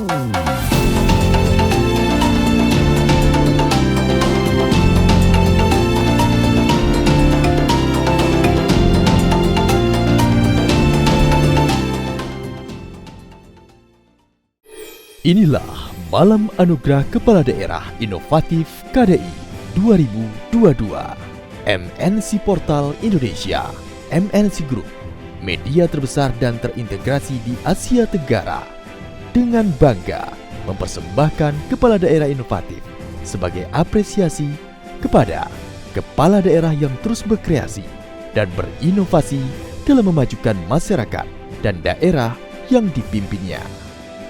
Inilah Malam Anugerah Kepala Daerah Inovatif KDI 2022. MNC Portal Indonesia, MNC Group, media terbesar dan terintegrasi di Asia Tenggara, dengan bangga mempersembahkan Kepala Daerah Inovatif sebagai apresiasi kepada kepala daerah yang terus berkreasi dan berinovasi dalam memajukan masyarakat dan daerah yang dipimpinnya.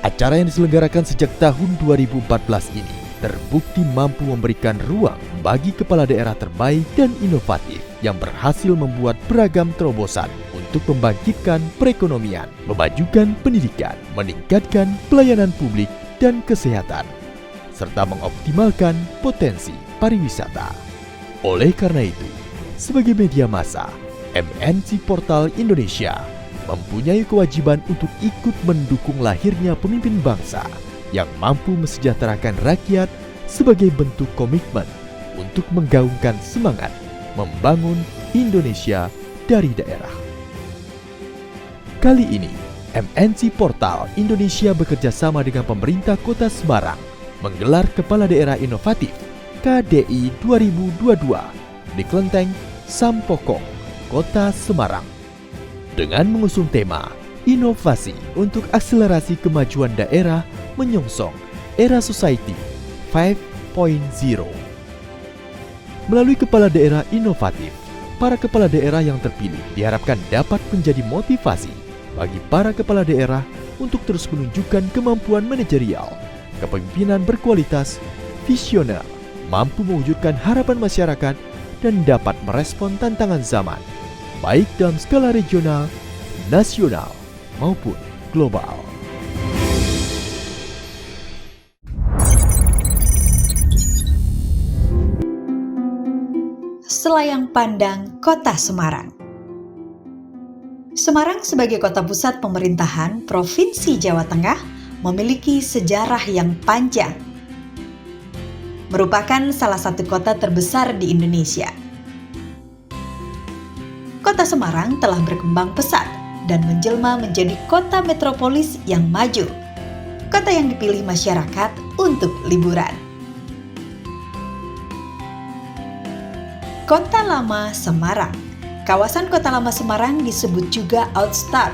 Acara yang diselenggarakan sejak tahun 2014 ini terbukti mampu memberikan ruang bagi kepala daerah terbaik dan inovatif yang berhasil membuat beragam terobosan untuk membangkitkan perekonomian, memajukan pendidikan, meningkatkan pelayanan publik dan kesehatan, serta mengoptimalkan potensi pariwisata. Oleh karena itu, sebagai media massa, MNC Portal Indonesia mempunyai kewajiban untuk ikut mendukung lahirnya pemimpin bangsa yang mampu mesejahterakan rakyat sebagai bentuk komitmen untuk menggaungkan semangat membangun Indonesia dari daerah. Kali ini, MNC Portal Indonesia bekerja sama dengan pemerintah Kota Semarang menggelar Kepala Daerah Inovatif KDI 2022 di Kelenteng Sampokong, Kota Semarang, dengan mengusung tema Inovasi untuk Akselerasi Kemajuan Daerah Menyongsong Era Society 5.0. Melalui Kepala Daerah Inovatif, para kepala daerah yang terpilih diharapkan dapat menjadi motivasi bagi para kepala daerah untuk terus menunjukkan kemampuan manajerial, kepemimpinan berkualitas, visioner, mampu mewujudkan harapan masyarakat, dan dapat merespon tantangan zaman, baik dalam skala regional, nasional, maupun global. Selayang Pandang Kota Semarang. Semarang sebagai kota pusat pemerintahan Provinsi Jawa Tengah memiliki sejarah yang panjang. Merupakan salah satu kota terbesar di Indonesia. Kota Semarang telah berkembang pesat dan menjelma menjadi kota metropolis yang maju. Kota yang dipilih masyarakat untuk liburan. Kota Lama Semarang. Kawasan Kota Lama Semarang disebut juga Outstart.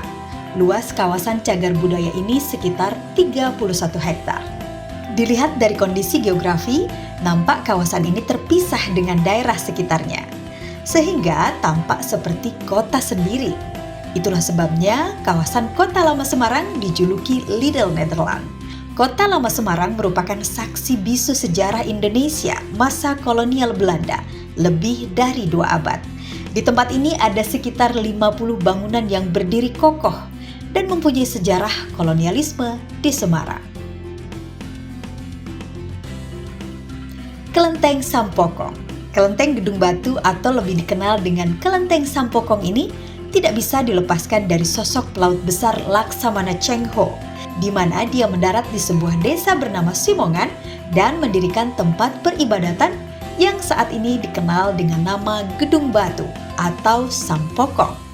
Luas kawasan cagar budaya ini sekitar 31 hektar. Dilihat dari kondisi geografi, nampak kawasan ini terpisah dengan daerah sekitarnya, sehingga tampak seperti kota sendiri. Itulah sebabnya kawasan Kota Lama Semarang dijuluki Little Netherlands. Kota Lama Semarang merupakan saksi bisu sejarah Indonesia masa kolonial Belanda lebih dari 2 abad. Di tempat ini ada sekitar 50 bangunan yang berdiri kokoh dan mempunyai sejarah kolonialisme di Semarang. Kelenteng Sampokong. Kelenteng Gedung Batu atau lebih dikenal dengan Kelenteng Sampokong ini tidak bisa dilepaskan dari sosok pelaut besar Laksamana Cheng Ho, di mana dia mendarat di sebuah desa bernama Simongan dan mendirikan tempat peribadatan yang saat ini dikenal dengan nama Gedung Batu atau Sampokong.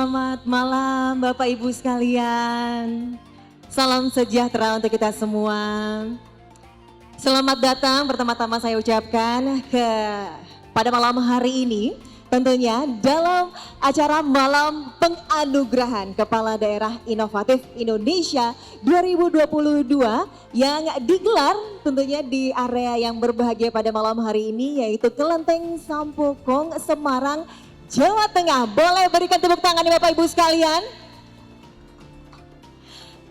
Selamat malam Bapak Ibu sekalian. Salam sejahtera untuk kita semua. Selamat datang pertama-tama saya ucapkan pada malam hari ini. Tentunya dalam acara Malam Penganugerahan Kepala Daerah Inovatif Indonesia 2022 yang digelar tentunya di area yang berbahagia pada malam hari ini, yaitu Kelenteng Sampokong, Semarang, Jawa Tengah. Boleh berikan tepuk tangan nih Bapak Ibu sekalian.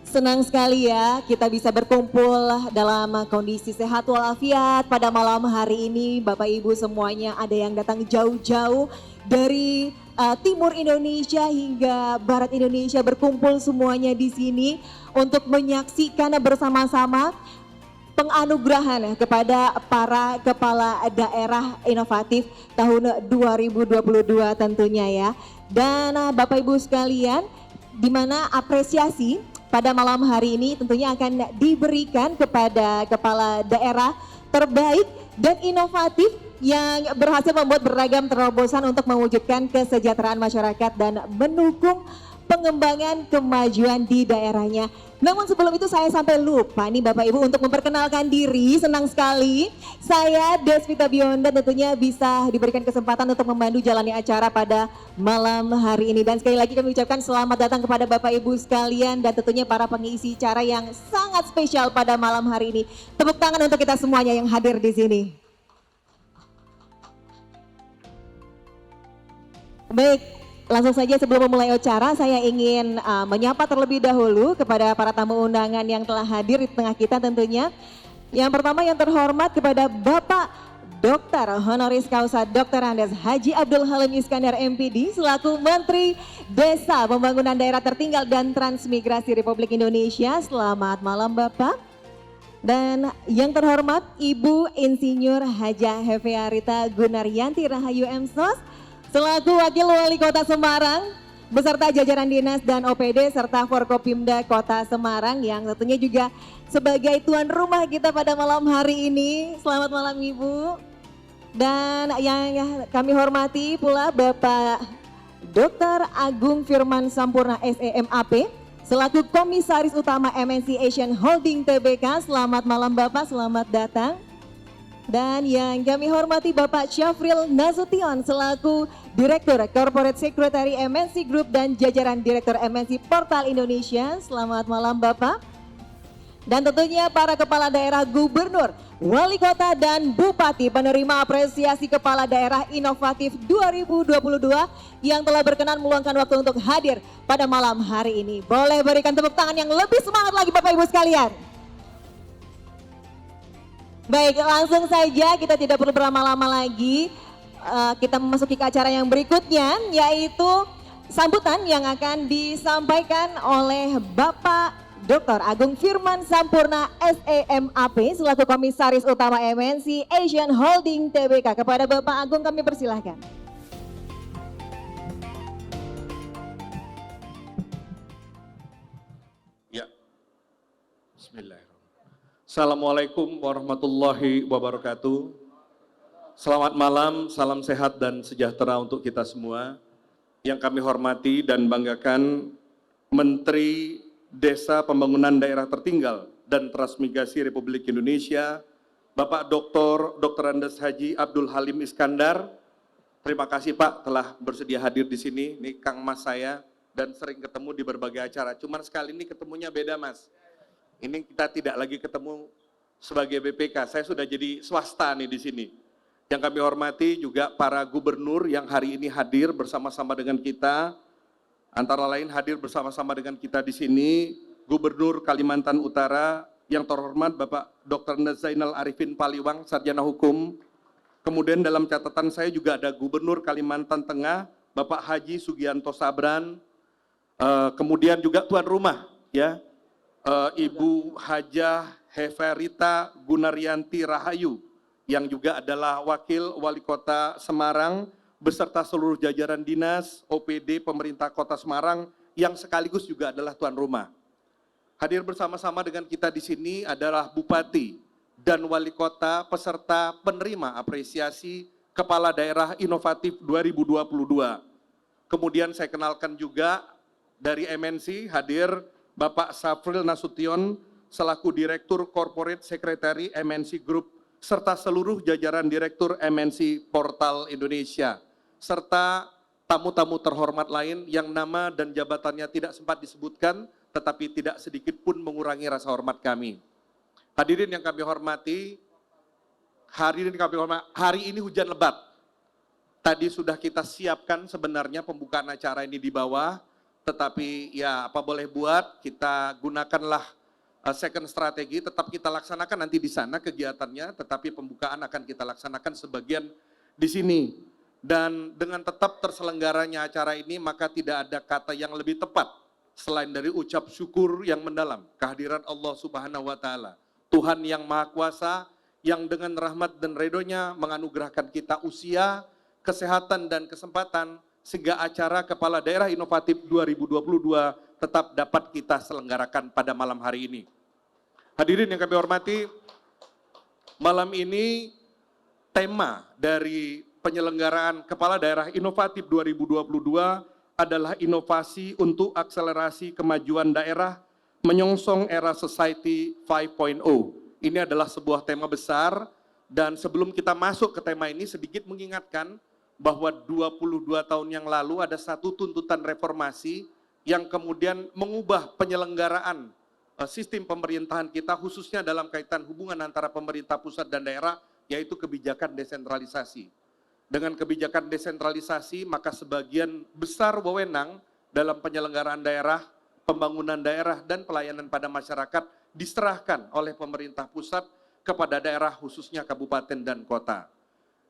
Senang sekali ya kita bisa berkumpul dalam kondisi sehat walafiat pada malam hari ini. Bapak Ibu semuanya, ada yang datang jauh-jauh dari timur Indonesia hingga barat Indonesia, berkumpul semuanya di sini untuk menyaksikan bersama-sama penganugerahan kepada para kepala daerah inovatif tahun 2022 tentunya ya. Dan Bapak Ibu sekalian, di mana apresiasi pada malam hari ini tentunya akan diberikan kepada kepala daerah terbaik dan inovatif yang berhasil membuat beragam terobosan untuk mewujudkan kesejahteraan masyarakat dan mendukung pengembangan kemajuan di daerahnya. Namun sebelum itu saya sampai lupa nih Bapak Ibu untuk memperkenalkan diri. Senang sekali saya Desvita Bionda tentunya bisa diberikan kesempatan untuk membantu jalani acara pada malam hari ini. Dan sekali lagi kami ucapkan selamat datang kepada Bapak Ibu sekalian dan tentunya para pengisi acara yang sangat spesial pada malam hari ini. Tepuk tangan untuk kita semuanya yang hadir di sini. Baik, langsung saja sebelum memulai acara saya ingin menyapa terlebih dahulu kepada para tamu undangan yang telah hadir di tengah kita tentunya. Yang pertama yang terhormat kepada Bapak Dr. Honoris Causa Dr. Andes Haji Abdul Halim Iskandar MPD selaku Menteri Desa Pembangunan Daerah Tertinggal dan Transmigrasi Republik Indonesia. Selamat malam Bapak. Dan yang terhormat Ibu Insinyur Haja Hefearita Gunaryanti Rahayu MSos selaku Wakil Wali Kota Semarang beserta jajaran dinas dan OPD serta Forkopimda Kota Semarang yang tentunya juga sebagai tuan rumah kita pada malam hari ini. Selamat malam Ibu. Dan yang kami hormati pula Bapak Dr. Agung Firman Sampurna SEMAP selaku Komisaris Utama MNC Asian Holding Tbk. Selamat malam Bapak, selamat datang. Dan yang kami hormati Bapak Syafril Nasution selaku Direktur Corporate Secretary MNC Group dan jajaran Direktur MNC Portal Indonesia. Selamat malam Bapak. Dan tentunya para kepala daerah, gubernur, wali kota dan bupati penerima apresiasi kepala daerah inovatif 2022 yang telah berkenan meluangkan waktu untuk hadir pada malam hari ini. Boleh berikan tepuk tangan yang lebih semangat lagi Bapak Ibu sekalian. Baik, langsung saja kita tidak perlu berlama-lama lagi. Kita memasuki ke acara yang berikutnya, yaitu sambutan yang akan disampaikan oleh Bapak Dr. Agung Firman Sampurna SEMAP selaku Komisaris Utama MNC Asian Holding Tbk. Kepada Bapak Agung kami persilahkan. Ya, Bismillahirrahmanirrahim. Assalamualaikum warahmatullahi wabarakatuh. Selamat malam, salam sehat dan sejahtera untuk kita semua. Yang kami hormati dan banggakan Menteri Desa Pembangunan Daerah Tertinggal dan Transmigrasi Republik Indonesia, Bapak Dr. Andes Haji Abdul Halim Iskandar. Terima kasih Pak telah bersedia hadir di sini. Ini Kang Mas saya dan sering ketemu di berbagai acara. Cuman sekali ini ketemunya beda Mas. Ini kita tidak lagi ketemu sebagai BPK, saya sudah jadi swasta nih di sini. Yang kami hormati juga para gubernur yang hari ini hadir bersama-sama dengan kita. Antara lain hadir bersama-sama dengan kita di sini, Gubernur Kalimantan Utara yang terhormat Bapak Dr. Zainal Arifin Paliwang, Sarjana Hukum. Kemudian dalam catatan saya juga ada Gubernur Kalimantan Tengah, Bapak Haji Sugianto Sabran. Kemudian juga tuan rumah ya, Ibu Hajah Hefearita Gunaryanti Rahayu yang juga adalah Wakil Wali Kota Semarang beserta seluruh jajaran dinas, OPD, pemerintah Kota Semarang yang sekaligus juga adalah tuan rumah. Hadir bersama-sama dengan kita di sini adalah Bupati dan Wali Kota peserta penerima apresiasi Kepala Daerah Inovatif 2022. Kemudian saya kenalkan juga dari MNC hadir Bapak Safril Nasution selaku Direktur Corporate Secretary MNC Group serta seluruh jajaran Direktur MNC Portal Indonesia serta tamu-tamu terhormat lain yang nama dan jabatannya tidak sempat disebutkan tetapi tidak sedikit pun mengurangi rasa hormat kami. Hadirin yang kami hormati, hari ini hujan lebat. Tadi sudah kita siapkan sebenarnya pembukaan acara ini di bawah, tetapi ya apa boleh buat, kita gunakanlah second strategi, tetap kita laksanakan nanti di sana kegiatannya, tetapi pembukaan akan kita laksanakan sebagian di sini. Dan dengan tetap terselenggaranya acara ini, maka tidak ada kata yang lebih tepat selain dari ucap syukur yang mendalam kehadiran Allah Subhanahu wa Ta'ala. Tuhan yang Maha Kuasa, yang dengan rahmat dan ridhonya menganugerahkan kita usia, kesehatan dan kesempatan, sehingga acara Kepala Daerah Inovatif 2022 tetap dapat kita selenggarakan pada malam hari ini. Hadirin yang kami hormati, malam ini tema dari penyelenggaraan Kepala Daerah Inovatif 2022 adalah inovasi untuk akselerasi kemajuan daerah menyongsong era Society 5.0. Ini adalah sebuah tema besar dan sebelum kita masuk ke tema ini sedikit mengingatkan bahwa 22 tahun yang lalu ada satu tuntutan reformasi yang kemudian mengubah penyelenggaraan sistem pemerintahan kita khususnya dalam kaitan hubungan antara pemerintah pusat dan daerah, yaitu kebijakan desentralisasi. Dengan kebijakan desentralisasi maka sebagian besar wewenang dalam penyelenggaraan daerah, pembangunan daerah dan pelayanan pada masyarakat diserahkan oleh pemerintah pusat kepada daerah khususnya kabupaten dan kota.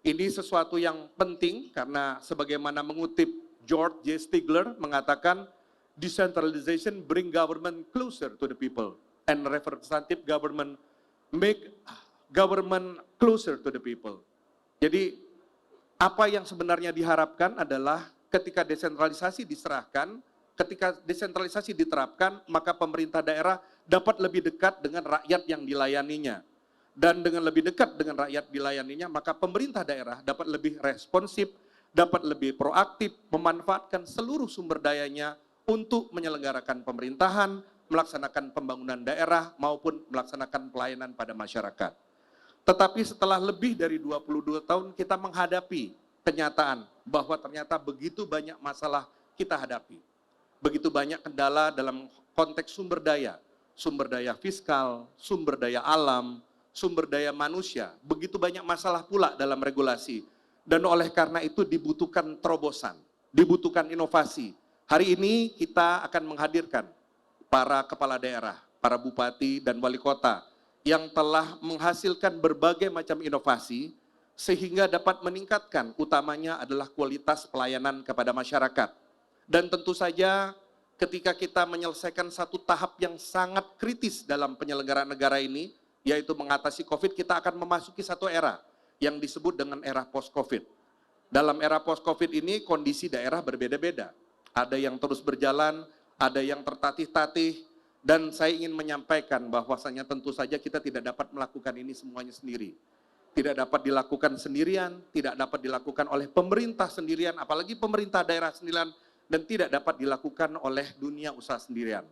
Ini sesuatu yang penting karena sebagaimana mengutip George J. Stigler mengatakan decentralization bring government closer to the people and representative government make government closer to the people. Jadi apa yang sebenarnya diharapkan adalah ketika desentralisasi diserahkan, ketika desentralisasi diterapkan, maka pemerintah daerah dapat lebih dekat dengan rakyat yang dilayaninya. Dan dengan lebih dekat dengan rakyat dilayaninya, maka pemerintah daerah dapat lebih responsif, dapat lebih proaktif, memanfaatkan seluruh sumber dayanya untuk menyelenggarakan pemerintahan, melaksanakan pembangunan daerah, maupun melaksanakan pelayanan pada masyarakat. Tetapi setelah lebih dari 22 tahun kita menghadapi kenyataan bahwa ternyata begitu banyak masalah kita hadapi. Begitu banyak kendala dalam konteks sumber daya fiskal, sumber daya alam, sumber daya manusia, begitu banyak masalah pula dalam regulasi. Dan oleh karena itu dibutuhkan terobosan, dibutuhkan inovasi. Hari ini kita akan menghadirkan para kepala daerah, para bupati dan wali kota yang telah menghasilkan berbagai macam inovasi sehingga dapat meningkatkan utamanya adalah kualitas pelayanan kepada masyarakat. Dan tentu saja ketika kita menyelesaikan satu tahap yang sangat kritis dalam penyelenggaraan negara ini, yaitu mengatasi COVID, kita akan memasuki satu era yang disebut dengan era post-COVID. Dalam era post-COVID ini kondisi daerah berbeda-beda. Ada yang terus berjalan, ada yang tertatih-tatih, dan saya ingin menyampaikan bahwasanya tentu saja kita tidak dapat melakukan ini semuanya sendiri. Tidak dapat dilakukan sendirian, tidak dapat dilakukan oleh pemerintah sendirian, apalagi pemerintah daerah sendirian, dan tidak dapat dilakukan oleh dunia usaha sendirian.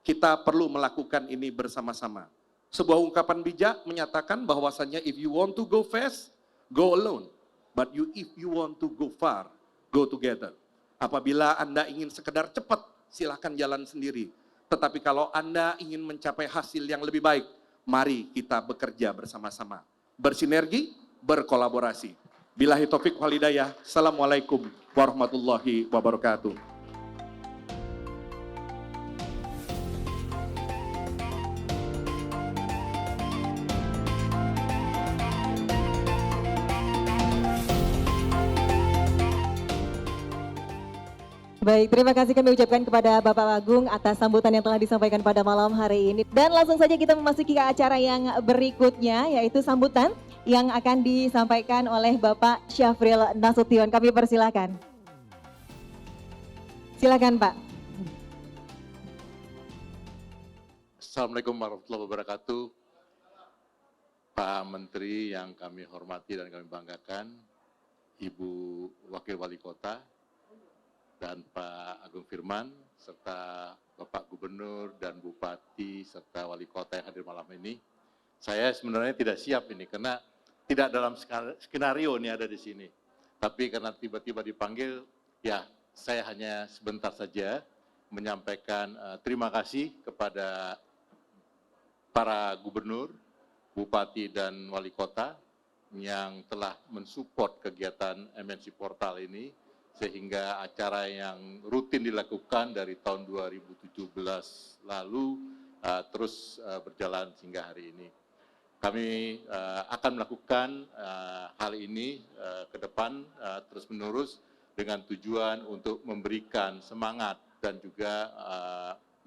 Kita perlu melakukan ini bersama-sama. Sebuah ungkapan bijak menyatakan bahwasanya if you want to go fast, go alone. But if you want to go far, go together. Apabila Anda ingin sekedar cepat, silakan jalan sendiri. Tetapi kalau Anda ingin mencapai hasil yang lebih baik, mari kita bekerja bersama-sama. Bersinergi, berkolaborasi. Billahi taufiq wal hidayah. Assalamualaikum warahmatullahi wabarakatuh. Baik, terima kasih kami ucapkan kepada Bapak Agung atas sambutan yang telah disampaikan pada malam hari ini. Dan langsung saja kita memasuki ke acara yang berikutnya, yaitu sambutan yang akan disampaikan oleh Bapak Syafril Nasution. Kami persilakan. Silakan Pak. Assalamualaikum warahmatullahi wabarakatuh. Pak Menteri yang kami hormati dan kami banggakan, Ibu Wakil Wali Kota, dan Pak Agung Firman, serta Bapak Gubernur dan Bupati, serta Wali Kota yang hadir malam ini. Saya sebenarnya tidak siap ini, karena tidak dalam skenario ini ada di sini. Tapi karena tiba-tiba dipanggil, ya saya hanya sebentar saja menyampaikan terima kasih kepada para gubernur, bupati, dan wali kota yang telah mensupport kegiatan MNC Portal ini, sehingga acara yang rutin dilakukan dari tahun 2017 lalu terus berjalan hingga hari ini. Kami akan melakukan hal ini ke depan terus-menerus dengan tujuan untuk memberikan semangat dan juga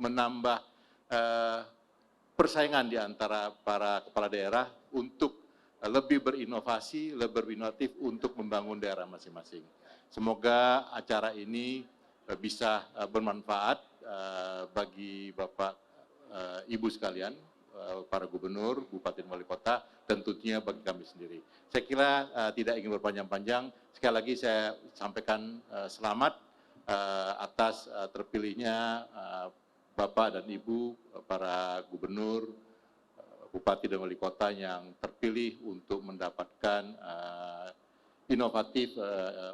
menambah persaingan di antara para kepala daerah untuk lebih berinovasi, lebih berinovatif untuk membangun daerah masing-masing. Semoga acara ini bisa bermanfaat bagi Bapak, Ibu sekalian, para gubernur, bupati, dan wali kota, dan tentunya bagi kami sendiri. Saya kira tidak ingin berpanjang-panjang. Sekali lagi saya sampaikan selamat atas terpilihnya Bapak dan Ibu, para gubernur, bupati, dan wali kota yang terpilih untuk mendapatkan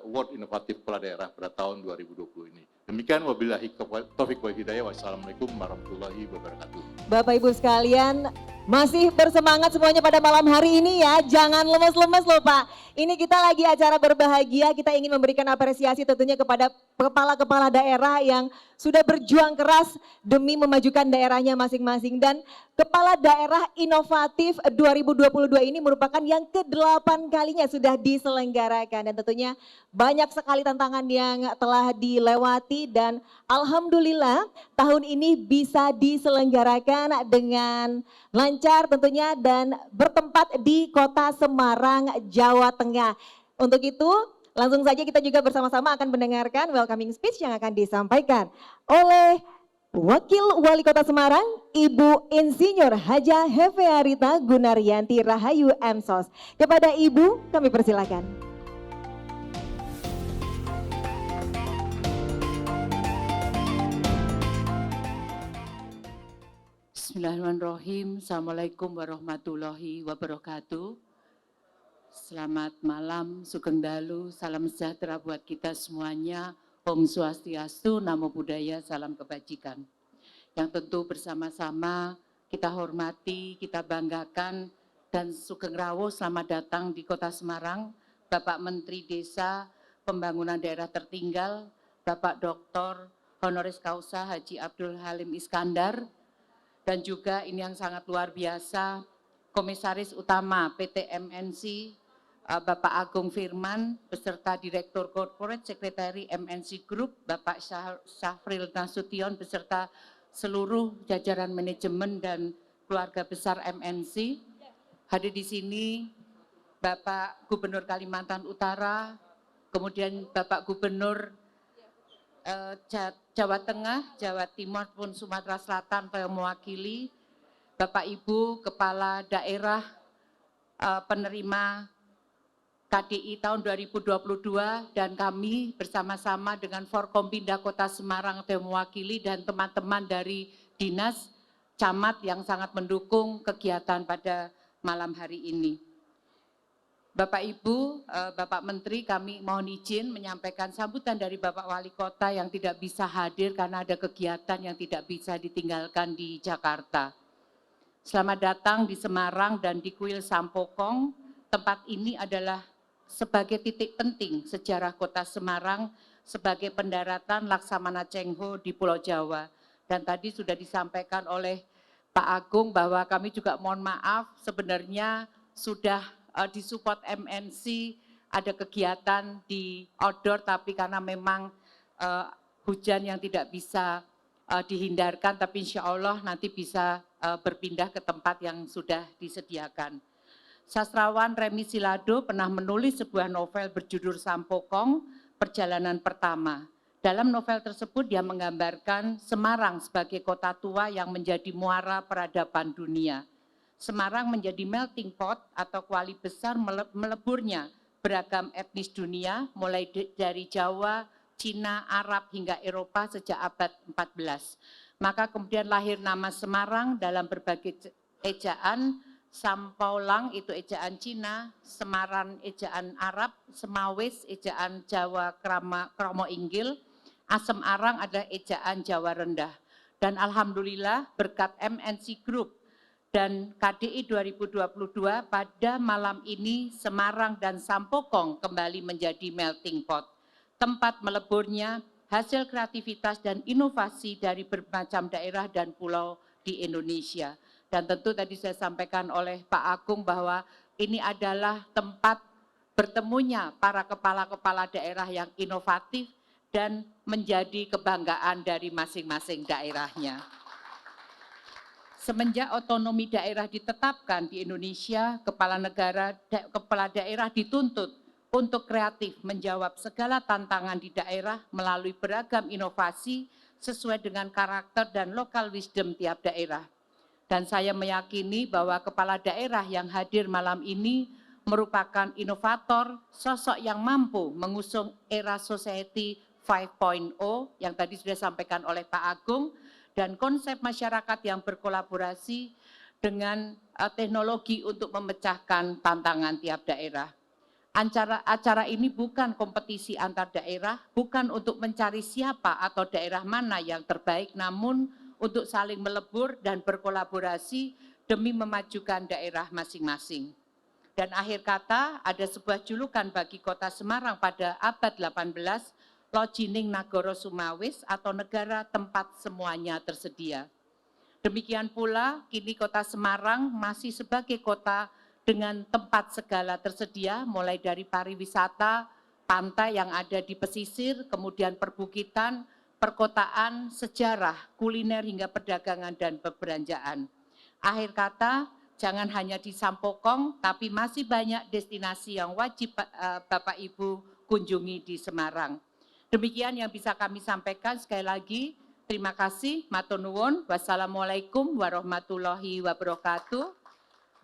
award inovatif kepala daerah pada tahun 2020 ini. Demikian, wabillahi taufiq wal hidayah. Wassalamualaikum warahmatullahi wabarakatuh. Bapak Ibu sekalian, masih bersemangat semuanya pada malam hari ini ya. Jangan lemes-lemes loh Pak. Ini kita lagi acara berbahagia, kita ingin memberikan apresiasi tentunya kepada kepala-kepala daerah yang sudah berjuang keras demi memajukan daerahnya masing-masing. Dan Kepala Daerah Inovatif 2022 ini merupakan yang ke-8 kalinya sudah diselenggarakan. Dan tentunya banyak sekali tantangan yang telah dilewati dan alhamdulillah tahun ini bisa diselenggarakan dengan lancar tentunya dan bertempat di Kota Semarang, Jawa Tengah. Untuk itu langsung saja kita juga bersama-sama akan mendengarkan welcoming speech yang akan disampaikan oleh Wakil Wali Kota Semarang, Ibu Insinyur Haja Hefearita Gunaryanti Rahayu Emsos. Kepada Ibu kami persilakan. Bismillahirrahmanirrahim. Assalamualaikum warahmatullahi wabarakatuh. Selamat malam, Sugeng Dalu, salam sejahtera buat kita semuanya. Om Swastiastu, Namo Buddhaya, salam kebajikan. Yang tentu bersama-sama kita hormati, kita banggakan, dan Sugeng Rawuh selamat datang di Kota Semarang, Bapak Menteri Desa Pembangunan Daerah Tertinggal, Bapak Dr. Honoris Causa Haji Abdul Halim Iskandar, dan juga ini yang sangat luar biasa, Komisaris Utama PT MNC, Bapak Agung Firman, beserta Direktur Corporate Sekretari MNC Group, Bapak Syafril Nasution, beserta seluruh jajaran manajemen dan keluarga besar MNC. Hadir di sini Bapak Gubernur Kalimantan Utara, kemudian Bapak Gubernur Jawa Tengah, Jawa Timur pun Sumatera Selatan yang mewakili, Bapak Ibu Kepala Daerah penerima KDI tahun 2022 dan kami bersama-sama dengan Forkompinda Kota Semarang yang mewakili dan teman-teman dari Dinas Camat yang sangat mendukung kegiatan pada malam hari ini. Bapak Ibu, Bapak Menteri, kami mohon izin menyampaikan sambutan dari Bapak Wali Kota yang tidak bisa hadir karena ada kegiatan yang tidak bisa ditinggalkan di Jakarta. Selamat datang di Semarang dan di Kuil Sampokong. Tempat ini adalah sebagai titik penting sejarah Kota Semarang sebagai pendaratan Laksamana Cheng Ho di Pulau Jawa. Dan tadi sudah disampaikan oleh Pak Agung bahwa kami juga mohon maaf sebenarnya sudah disupport MNC, ada kegiatan di outdoor tapi karena memang hujan yang tidak bisa dihindarkan, tapi insya Allah nanti bisa berpindah ke tempat yang sudah disediakan. Sastrawan Remi Silado pernah menulis sebuah novel berjudul Sampokong, Perjalanan Pertama. Dalam novel tersebut dia menggambarkan Semarang sebagai kota tua yang menjadi muara peradaban dunia. Semarang menjadi melting pot atau kuali besar meleburnya beragam etnis dunia, mulai dari Jawa, Cina, Arab hingga Eropa sejak abad 14. Maka kemudian lahir nama Semarang dalam berbagai ejaan. Sampaulang itu ejaan Cina, Semaran ejaan Arab, Semawis ejaan Jawa Kromo Inggil, Asem Arang adalah ejaan Jawa Rendah. Dan alhamdulillah berkat MNC Group dan KDI 2022 pada malam ini Semarang dan Sampokong kembali menjadi melting pot, tempat meleburnya hasil kreativitas dan inovasi dari bermacam daerah dan pulau di Indonesia. Dan tentu tadi saya sampaikan oleh Pak Agung bahwa ini adalah tempat bertemunya para kepala-kepala daerah yang inovatif dan menjadi kebanggaan dari masing-masing daerahnya. Semenjak otonomi daerah ditetapkan di Indonesia, kepala daerah dituntut untuk kreatif menjawab segala tantangan di daerah melalui beragam inovasi sesuai dengan karakter dan local wisdom tiap daerah. Dan saya meyakini bahwa kepala daerah yang hadir malam ini merupakan inovator, sosok yang mampu mengusung era society 5.0 yang tadi sudah disampaikan oleh Pak Agung, dan konsep masyarakat yang berkolaborasi dengan teknologi untuk memecahkan tantangan tiap daerah. Acara ini bukan kompetisi antar daerah, bukan untuk mencari siapa atau daerah mana yang terbaik, namun untuk saling melebur dan berkolaborasi demi memajukan daerah masing-masing. Dan akhir kata, ada sebuah julukan bagi kota Semarang pada abad 18, Lojining Nagoro Sumawis atau negara tempat semuanya tersedia. Demikian pula, kini kota Semarang masih sebagai kota dengan tempat segala tersedia, mulai dari pariwisata, pantai yang ada di pesisir, kemudian perbukitan, perkotaan, sejarah, kuliner hingga perdagangan dan perbelanjaan. Akhir kata, jangan hanya di Sampokong, tapi masih banyak destinasi yang wajib Bapak Ibu kunjungi di Semarang. Demikian yang bisa kami sampaikan. Sekali lagi, terima kasih. Matur nuwun. Wassalamualaikum warahmatullahi wabarakatuh.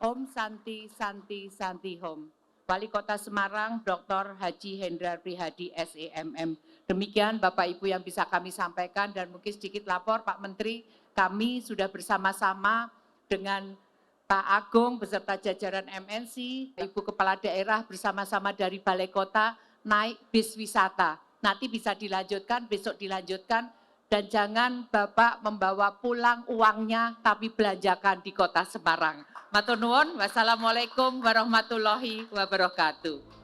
Om Santi Santi Santi Hom. Wali Kota Semarang, Dr. Haji Hendrar Prihadi, SEMM. Demikian Bapak Ibu yang bisa kami sampaikan, dan mungkin sedikit lapor Pak Menteri, kami sudah bersama-sama dengan Pak Agung beserta jajaran MNC, Ibu Kepala Daerah bersama-sama dari Balai Kota naik bis wisata. Nanti bisa dilanjutkan, besok dilanjutkan, dan jangan Bapak membawa pulang uangnya tapi belanjakan di Kota Semarang. Matur nuwun, wassalamualaikum warahmatullahi wabarakatuh.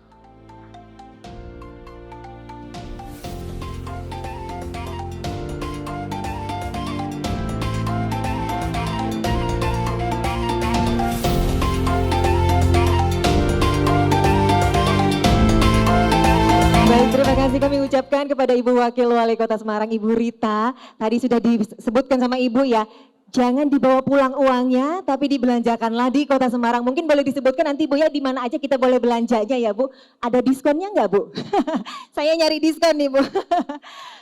Terima kasih kami ucapkan kepada Ibu Wakil Wali Kota Semarang, Ibu Rita. Tadi sudah disebutkan sama Ibu ya, jangan dibawa pulang uangnya, tapi dibelanjakanlah di Kota Semarang. Mungkin boleh disebutkan nanti Bu ya, di mana aja kita boleh belanjanya ya Bu. Ada diskonnya nggak Bu? Saya nyari diskon nih Bu.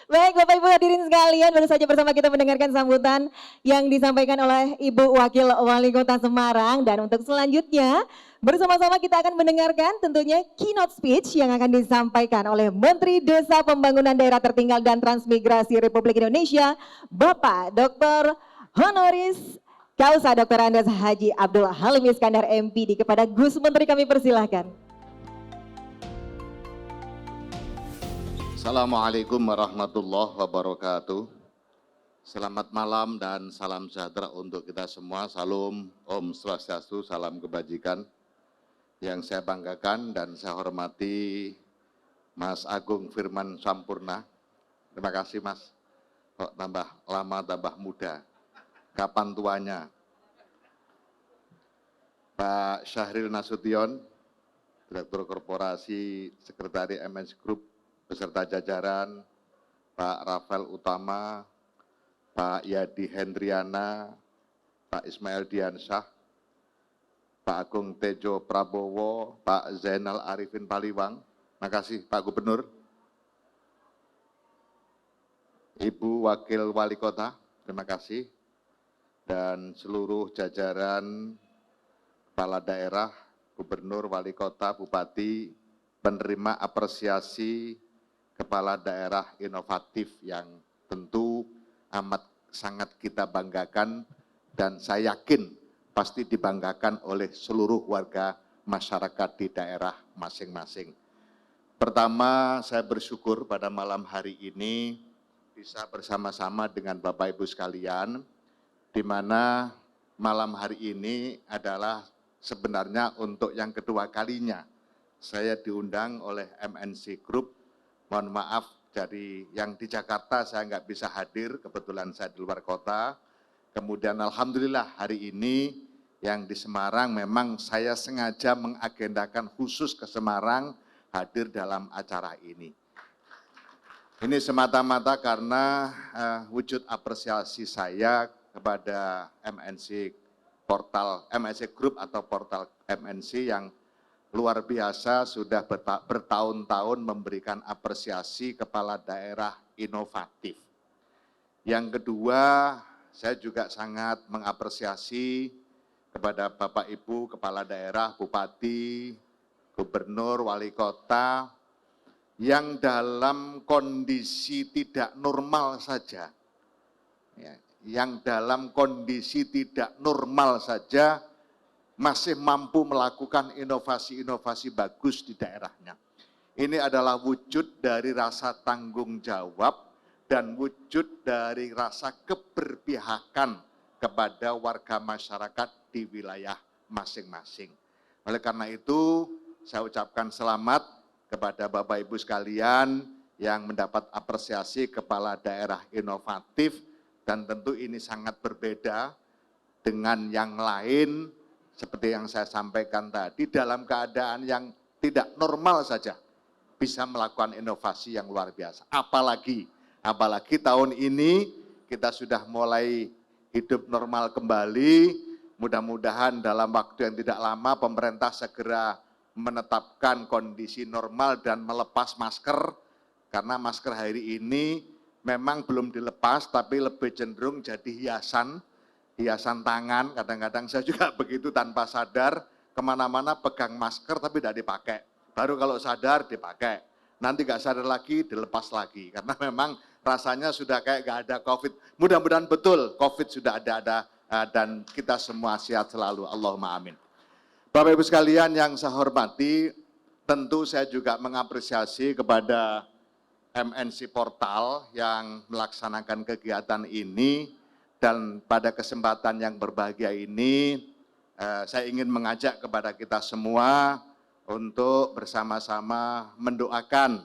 Baik Bapak Ibu hadirin sekalian, baru saja bersama kita mendengarkan sambutan yang disampaikan oleh Ibu Wakil Wali Kota Semarang. Dan untuk selanjutnya, bersama-sama kita akan mendengarkan tentunya keynote speech yang akan disampaikan oleh Menteri Desa Pembangunan Daerah Tertinggal dan Transmigrasi Republik Indonesia, Bapak Dr. Honoris Causa Dr. Andes Haji Abdul Halim Iskandar MPD. Kepada Gus Menteri kami persilahkan. Assalamualaikum warahmatullahi wabarakatuh. Selamat malam dan salam sejahtera untuk kita semua. Salam Om Swastiastu, salam kebajikan. Yang saya banggakan dan saya hormati Mas Agung Firman Sampurna. Terima kasih Mas. Kok tambah lama tambah muda. Kapan tuanya? Pak Syahril Nasution, Direktur Korporasi Sekretari MNC Group beserta jajaran, Pak Rafael Utama, Pak Yadi Hendriana, Pak Ismail Diansyah, Pak Agung Tejo Prabowo, Pak Zainal Arifin Paliwang. Terima kasih Pak Gubernur. Ibu Wakil Wali Kota, terima kasih. Dan seluruh jajaran Kepala Daerah, Gubernur, Wali Kota, Bupati, penerima apresiasi kepala daerah inovatif yang tentu amat sangat kita banggakan dan saya yakin pasti dibanggakan oleh seluruh warga masyarakat di daerah masing-masing. Pertama, saya bersyukur pada malam hari ini bisa bersama-sama dengan Bapak Ibu sekalian, di mana malam hari ini adalah sebenarnya untuk yang kedua kalinya saya diundang oleh MNC Group. Mohon maaf, dari yang di Jakarta saya nggak bisa hadir, kebetulan saya di luar kota. Kemudian alhamdulillah hari ini yang di Semarang memang saya sengaja mengagendakan khusus ke Semarang hadir dalam acara ini. Ini semata-mata karena wujud apresiasi saya kepada MNC Group atau portal MNC yang luar biasa sudah bertahun-tahun memberikan apresiasi kepala daerah inovatif. Yang kedua, saya juga sangat mengapresiasi kepada Bapak Ibu Kepala Daerah, Bupati, Gubernur, Wali Kota, yang dalam kondisi tidak normal saja, masih mampu melakukan inovasi-inovasi bagus di daerahnya. Ini adalah wujud dari rasa tanggung jawab dan wujud dari rasa keberpihakan kepada warga masyarakat di wilayah masing-masing. Oleh karena itu, saya ucapkan selamat kepada Bapak Ibu sekalian yang mendapat apresiasi kepala daerah inovatif, dan tentu ini sangat berbeda dengan yang lain seperti yang saya sampaikan tadi, dalam keadaan yang tidak normal saja bisa melakukan inovasi yang luar biasa. Apalagi tahun ini kita sudah mulai hidup normal kembali, mudah-mudahan dalam waktu yang tidak lama pemerintah segera menetapkan kondisi normal dan melepas masker, karena masker hari ini memang belum dilepas tapi lebih cenderung jadi hiasan tangan. Kadang-kadang saya juga begitu tanpa sadar, kemana-mana pegang masker tapi tidak dipakai, baru kalau sadar dipakai, nanti nggak sadar lagi dilepas lagi, karena memang rasanya sudah kayak nggak ada COVID. Mudah-mudahan betul COVID sudah ada dan kita semua sehat selalu, Allahumma amin. Bapak Ibu sekalian yang saya hormati, tentu saya juga mengapresiasi kepada MNC Portal yang melaksanakan kegiatan ini, dan pada kesempatan yang berbahagia ini saya ingin mengajak kepada kita semua untuk bersama-sama mendoakan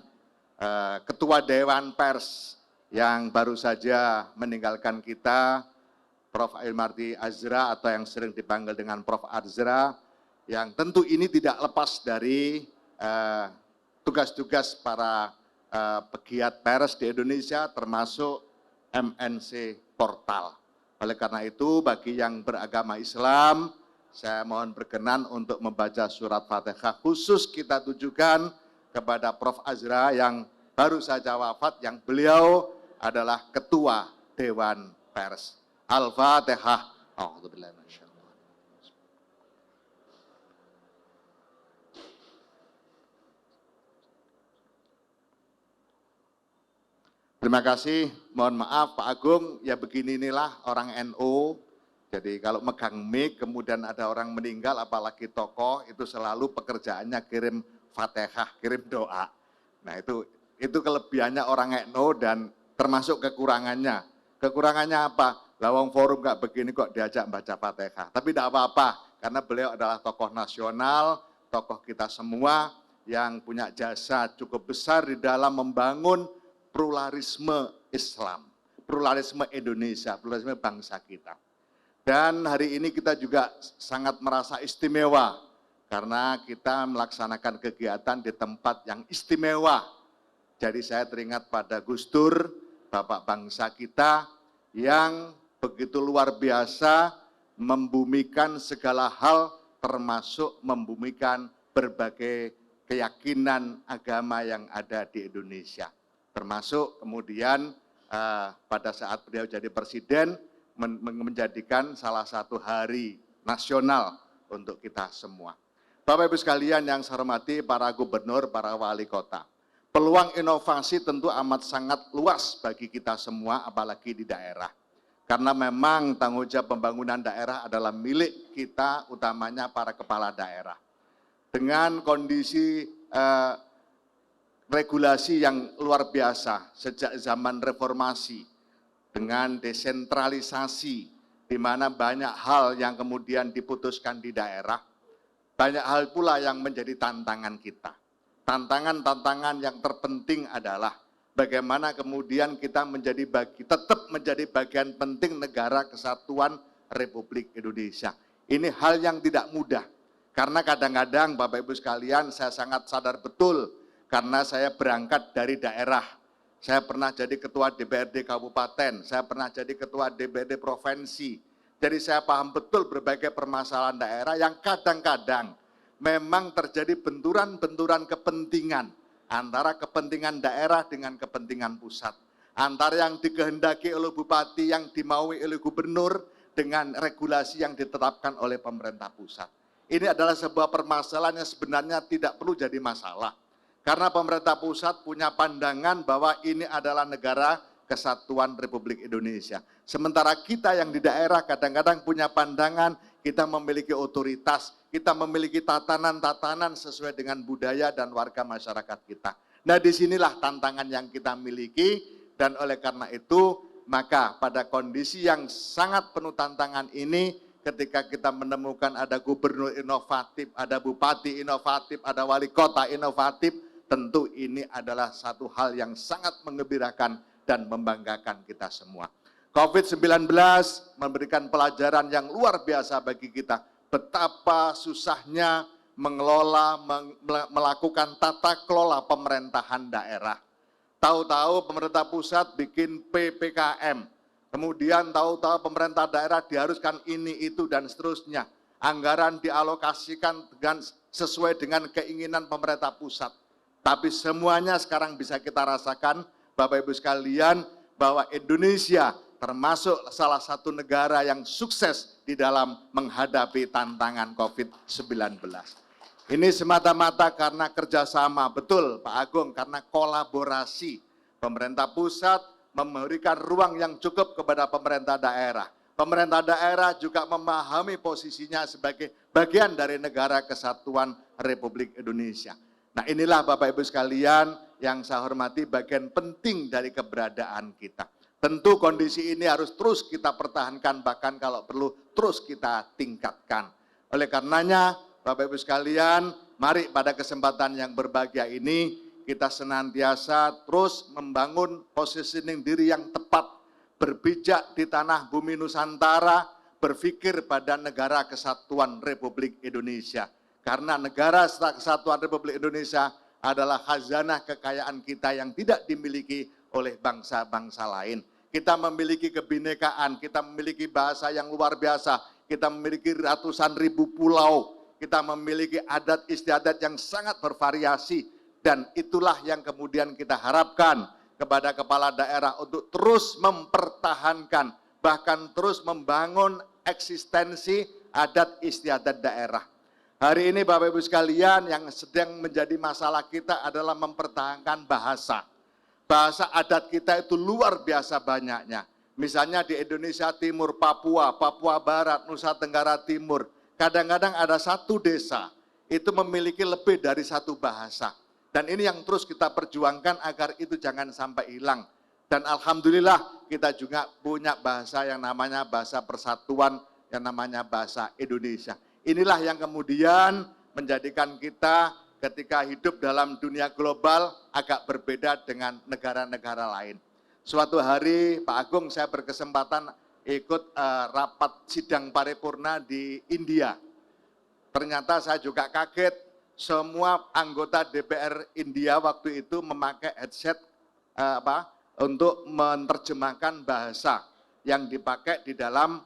Ketua Dewan Pers yang baru saja meninggalkan kita, Prof. Marty Azra atau yang sering dipanggil dengan Prof. Azra, yang tentu ini tidak lepas dari tugas-tugas para pegiat pers di Indonesia termasuk MNC Portal. Oleh karena itu bagi yang beragama Islam, saya mohon berkenan untuk membaca surat Fatihah khusus kita tujukan kepada Prof. Azra yang baru saja wafat, yang beliau adalah Ketua Dewan Pers. Al-Fatihah. Terima kasih, mohon maaf Pak Agung, ya begini inilah orang NU. Jadi kalau megang mic kemudian ada orang meninggal, apalagi tokoh, itu selalu pekerjaannya kirim Fatihah, kirim doa. Nah itu kelebihannya orang NU dan termasuk kekurangannya. Kekurangannya apa? Lawang forum nggak begini kok diajak baca Fatihah. Tapi tidak apa-apa, karena beliau adalah tokoh nasional, tokoh kita semua yang punya jasa cukup besar di dalam membangun pluralisme Islam, pluralisme Indonesia, pluralisme bangsa kita. Dan hari ini kita juga sangat merasa istimewa karena kita melaksanakan kegiatan di tempat yang istimewa. Jadi saya teringat pada Gus Dur, Bapak bangsa kita yang begitu luar biasa membumikan segala hal, termasuk membumikan berbagai keyakinan agama yang ada di Indonesia. Termasuk kemudian pada saat beliau jadi presiden menjadikan salah satu hari nasional untuk kita semua. Bapak Ibu sekalian yang saya hormati, para gubernur, para wali kota. Peluang inovasi tentu amat sangat luas bagi kita semua, apalagi di daerah. Karena memang tanggung jawab pembangunan daerah adalah milik kita, utamanya para kepala daerah. Dengan kondisi regulasi yang luar biasa sejak zaman reformasi, dengan desentralisasi, di mana banyak hal yang kemudian diputuskan di daerah, banyak hal pula yang menjadi tantangan kita. Tantangan-tantangan yang terpenting adalah bagaimana kemudian kita tetap menjadi bagian penting negara kesatuan Republik Indonesia. Ini hal yang tidak mudah, karena kadang-kadang Bapak Ibu sekalian saya sangat sadar betul, karena saya berangkat dari daerah. Saya pernah jadi ketua DPRD Kabupaten, saya pernah jadi ketua DPRD Provinsi. Jadi saya paham betul berbagai permasalahan daerah yang kadang-kadang memang terjadi benturan-benturan kepentingan antara kepentingan daerah dengan kepentingan pusat. Antara yang dikehendaki oleh bupati, yang dimaui oleh gubernur dengan regulasi yang ditetapkan oleh pemerintah pusat. Ini adalah sebuah permasalahan yang sebenarnya tidak perlu jadi masalah. Karena pemerintah pusat punya pandangan bahwa ini adalah negara kesatuan Republik Indonesia. Sementara kita yang di daerah kadang-kadang punya pandangan, kita memiliki otoritas, kita memiliki tatanan-tatanan sesuai dengan budaya dan warga masyarakat kita. Nah, disinilah tantangan yang kita miliki, dan oleh karena itu, maka pada kondisi yang sangat penuh tantangan ini, ketika kita menemukan ada gubernur inovatif, ada bupati inovatif, ada wali kota inovatif, tentu ini adalah satu hal yang sangat menggembirakan dan membanggakan kita semua. COVID-19 memberikan pelajaran yang luar biasa bagi kita. Betapa susahnya mengelola, melakukan tata kelola pemerintahan daerah. Tahu-tahu pemerintah pusat bikin PPKM. Kemudian tahu-tahu pemerintah daerah diharuskan ini, itu, dan seterusnya. Anggaran dialokasikan sesuai dengan keinginan pemerintah pusat. Tapi semuanya sekarang bisa kita rasakan, Bapak Ibu sekalian, bahwa Indonesia termasuk salah satu negara yang sukses di dalam menghadapi tantangan COVID-19. Ini semata-mata karena kerjasama, betul Pak Agung, karena kolaborasi. Pemerintah pusat memberikan ruang yang cukup kepada pemerintah daerah. Pemerintah daerah juga memahami posisinya sebagai bagian dari negara kesatuan Republik Indonesia. Nah, inilah Bapak Ibu sekalian yang saya hormati, bagian penting dari keberadaan kita. Tentu kondisi ini harus terus kita pertahankan, bahkan kalau perlu terus kita tingkatkan. Oleh karenanya, Bapak Ibu sekalian, mari pada kesempatan yang berbahagia ini, kita senantiasa terus membangun positioning diri yang tepat, berbijak di tanah bumi Nusantara, berpikir pada negara kesatuan Republik Indonesia. Karena negara kesatuan Republik Indonesia adalah khazanah kekayaan kita yang tidak dimiliki oleh bangsa-bangsa lain. Kita memiliki kebinekaan, kita memiliki bahasa yang luar biasa, kita memiliki ratusan ribu pulau, kita memiliki adat istiadat yang sangat bervariasi, dan itulah yang kemudian kita harapkan kepada kepala daerah untuk terus mempertahankan, bahkan terus membangun eksistensi adat istiadat daerah. Hari ini Bapak Ibu sekalian, yang sedang menjadi masalah kita adalah mempertahankan bahasa. Bahasa adat kita itu luar biasa banyaknya. Misalnya di Indonesia Timur, Papua, Papua Barat, Nusa Tenggara Timur. Kadang-kadang ada satu desa, itu memiliki lebih dari satu bahasa. Dan ini yang terus kita perjuangkan agar itu jangan sampai hilang. Dan alhamdulillah kita juga punya bahasa yang namanya bahasa persatuan, yang namanya bahasa Indonesia. Inilah yang kemudian menjadikan kita ketika hidup dalam dunia global agak berbeda dengan negara-negara lain. Suatu hari Pak Agung, saya berkesempatan ikut rapat sidang paripurna di India. Ternyata saya juga kaget, semua anggota DPR India waktu itu memakai headset untuk menerjemahkan bahasa yang dipakai di dalam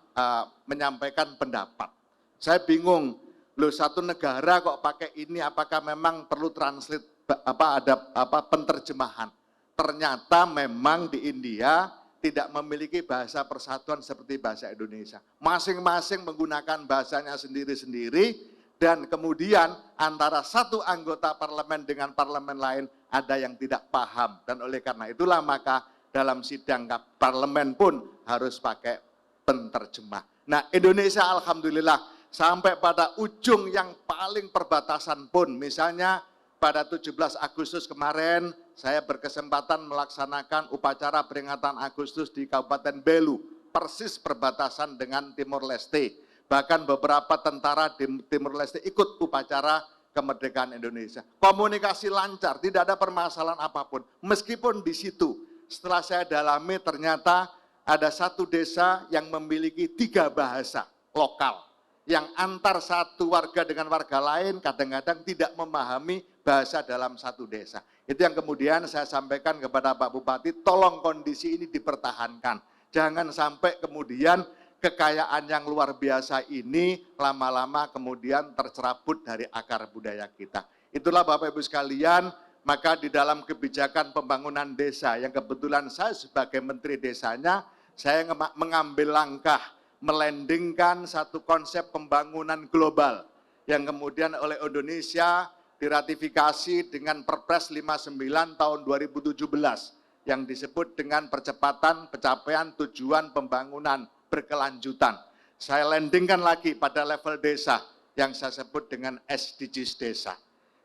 menyampaikan pendapat. Saya bingung, loh satu negara kok pakai ini, apakah memang perlu translate, ada penterjemahan. Ternyata memang di India tidak memiliki bahasa persatuan seperti bahasa Indonesia. Masing-masing menggunakan bahasanya sendiri-sendiri, dan kemudian antara satu anggota parlemen dengan parlemen lain ada yang tidak paham. Dan oleh karena itulah maka dalam sidang parlemen pun harus pakai penterjemah. Nah, Indonesia alhamdulillah sampai pada ujung yang paling perbatasan pun, misalnya pada 17 Agustus kemarin saya berkesempatan melaksanakan upacara peringatan Agustus di Kabupaten Belu, persis perbatasan dengan Timor Leste. Bahkan beberapa tentara di Timor Leste ikut upacara kemerdekaan Indonesia. Komunikasi lancar, tidak ada permasalahan apapun. Meskipun di situ, setelah saya dalami ternyata ada satu desa yang memiliki 3 bahasa lokal. Yang antar satu warga dengan warga lain kadang-kadang tidak memahami bahasa dalam satu desa. Itu yang kemudian saya sampaikan kepada Pak Bupati, tolong kondisi ini dipertahankan. Jangan sampai kemudian kekayaan yang luar biasa ini lama-lama kemudian tercerabut dari akar budaya kita. Itulah Bapak Ibu sekalian, maka di dalam kebijakan pembangunan desa yang kebetulan saya sebagai Menteri Desanya, saya mengambil langkah melandingkan satu konsep pembangunan global yang kemudian oleh Indonesia diratifikasi dengan Perpres 59 tahun 2017 yang disebut dengan percepatan pencapaian tujuan pembangunan berkelanjutan. Saya landingkan lagi pada level desa yang saya sebut dengan SDGs desa.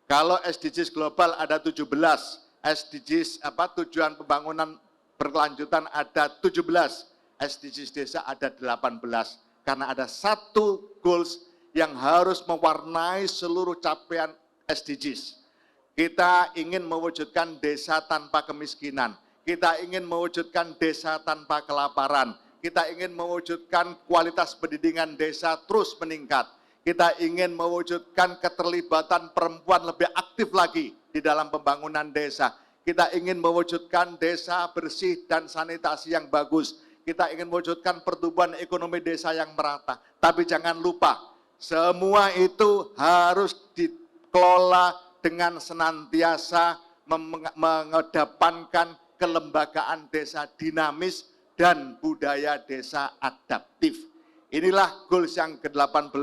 Kalau SDGs global ada 17, SDGs tujuan pembangunan berkelanjutan ada 17, SDGs desa ada 18. Karena ada satu goals yang harus mewarnai seluruh capaian SDGs. Kita ingin mewujudkan desa tanpa kemiskinan. Kita ingin mewujudkan desa tanpa kelaparan. Kita ingin mewujudkan kualitas pendidikan desa terus meningkat. Kita ingin mewujudkan keterlibatan perempuan lebih aktif lagi di dalam pembangunan desa. Kita ingin mewujudkan desa bersih dan sanitasi yang bagus. Kita ingin mewujudkan pertumbuhan ekonomi desa yang merata. Tapi jangan lupa, semua itu harus dikelola dengan senantiasa mengedepankan kelembagaan desa dinamis dan budaya desa adaptif. Inilah goals yang ke-18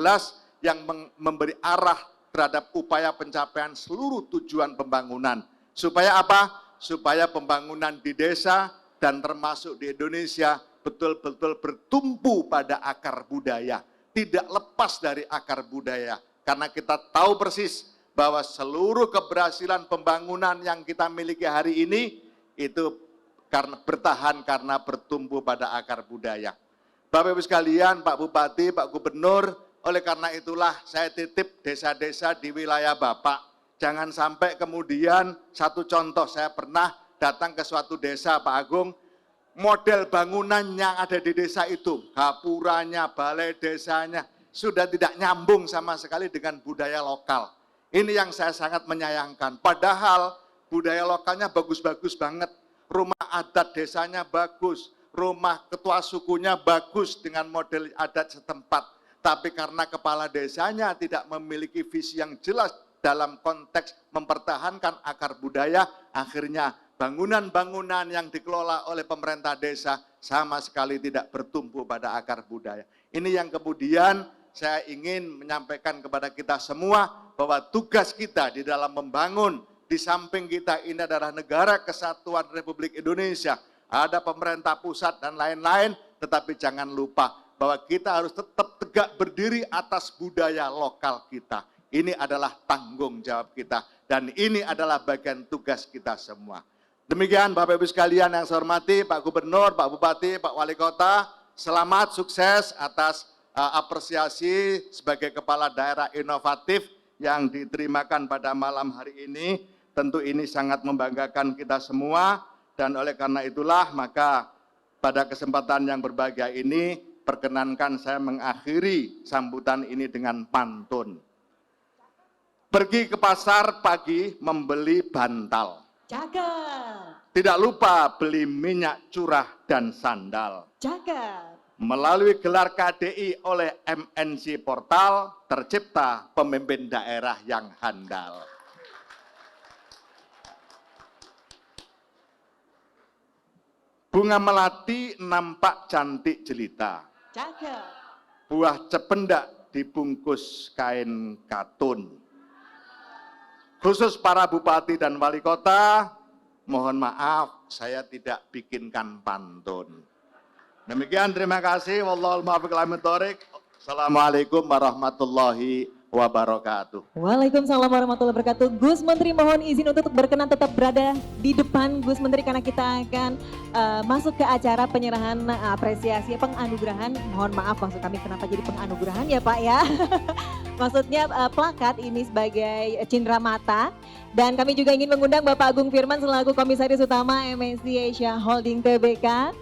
yang memberi arah terhadap upaya pencapaian seluruh tujuan pembangunan. Supaya apa? Supaya pembangunan di desa dan termasuk di Indonesia betul-betul bertumpu pada akar budaya. Tidak lepas dari akar budaya. Karena kita tahu persis bahwa seluruh keberhasilan pembangunan yang kita miliki hari ini itu bertahan karena bertumbuh pada akar budaya. Bapak Ibu sekalian, Pak Bupati, Pak Gubernur, oleh karena itulah saya titip desa-desa di wilayah Bapak. Jangan sampai kemudian, satu contoh, saya pernah datang ke suatu desa, Pak Agung, model bangunan yang ada di desa itu, gapuranya, balai desanya, sudah tidak nyambung sama sekali dengan budaya lokal. Ini yang saya sangat menyayangkan, padahal budaya lokalnya bagus-bagus banget. Rumah adat desanya bagus, rumah ketua sukunya bagus dengan model adat setempat. Tapi karena kepala desanya tidak memiliki visi yang jelas dalam konteks mempertahankan akar budaya, akhirnya bangunan-bangunan yang dikelola oleh pemerintah desa sama sekali tidak bertumpu pada akar budaya. Ini yang kemudian saya ingin menyampaikan kepada kita semua bahwa tugas kita di dalam membangun. Di samping kita ini adalah negara kesatuan Republik Indonesia, ada pemerintah pusat dan lain-lain, tetapi jangan lupa bahwa kita harus tetap tegak berdiri atas budaya lokal kita. Ini adalah tanggung jawab kita dan ini adalah bagian tugas kita semua. Demikian Bapak Ibu sekalian yang saya hormati, Pak Gubernur, Pak Bupati, Pak Wali Kota, selamat sukses atas apresiasi sebagai kepala daerah inovatif yang diterimakan pada malam hari ini. Tentu ini sangat membanggakan kita semua dan oleh karena itulah maka pada kesempatan yang berbahagia ini perkenankan saya mengakhiri sambutan ini dengan pantun. Pergi ke pasar pagi membeli bantal. Cakep. Tidak lupa beli minyak curah dan sandal. Cakep. Melalui gelar KDI oleh MNC Portal tercipta pemimpin daerah yang handal. Bunga melati nampak cantik jelita. Cakep. Buah cependak dibungkus kain katun. Khusus para bupati dan wali kota, mohon maaf saya tidak bikinkan pantun. Demikian, terima kasih. Wallahul muwaffiq ila aqwamit thoriq. Assalamualaikum warahmatullahi wabarakatuh. Waalaikumsalam warahmatullahi wabarakatuh. Gus Menteri mohon izin untuk berkenan tetap berada di depan Gus Menteri karena kita akan masuk ke acara penyerahan apresiasi penganugerahan. Mohon maaf maksud kami kenapa jadi penganugerahan ya Pak ya. Maksudnya plakat ini sebagai cindera mata. Dan kami juga ingin mengundang Bapak Agung Firman selaku Komisaris Utama MNC Asia Holding Tbk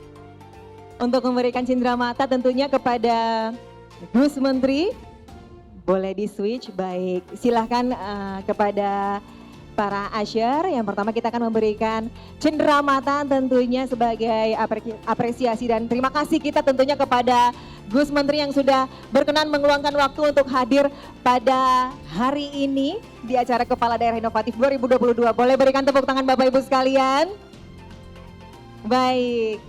untuk memberikan cindera mata tentunya kepada Gus Menteri. Boleh di switch, baik. Silahkan kepada para usher. Yang pertama kita akan memberikan cindera mata tentunya sebagai apresiasi dan terima kasih kita tentunya kepada Gus Menteri yang sudah berkenan meluangkan waktu untuk hadir pada hari ini di acara Kepala Daerah Inovatif 2022. Boleh berikan tepuk tangan Bapak Ibu sekalian. Baik.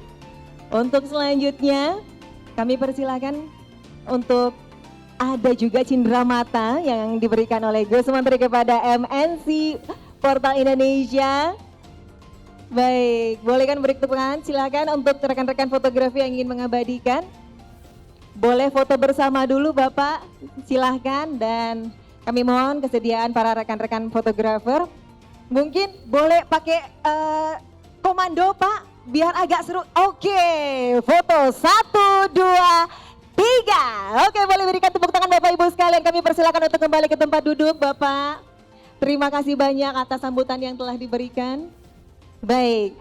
Untuk selanjutnya kami persilakan untuk ada juga cindera mata yang diberikan oleh Gus Menteri kepada MNC Portal Indonesia. Baik, boleh kan beri tepuk tangan, silakan untuk rekan-rekan fotografi yang ingin mengabadikan. Boleh foto bersama dulu Bapak, silahkan dan kami mohon kesediaan para rekan-rekan fotografer. Mungkin boleh pakai komando Pak, biar agak seru. Oke, foto 1, 2, 3. Oke, boleh berikan tepuk tangan Bapak Ibu sekalian. Kami persilakan untuk kembali ke tempat duduk Bapak. Terima kasih banyak atas sambutan yang telah diberikan. Baik,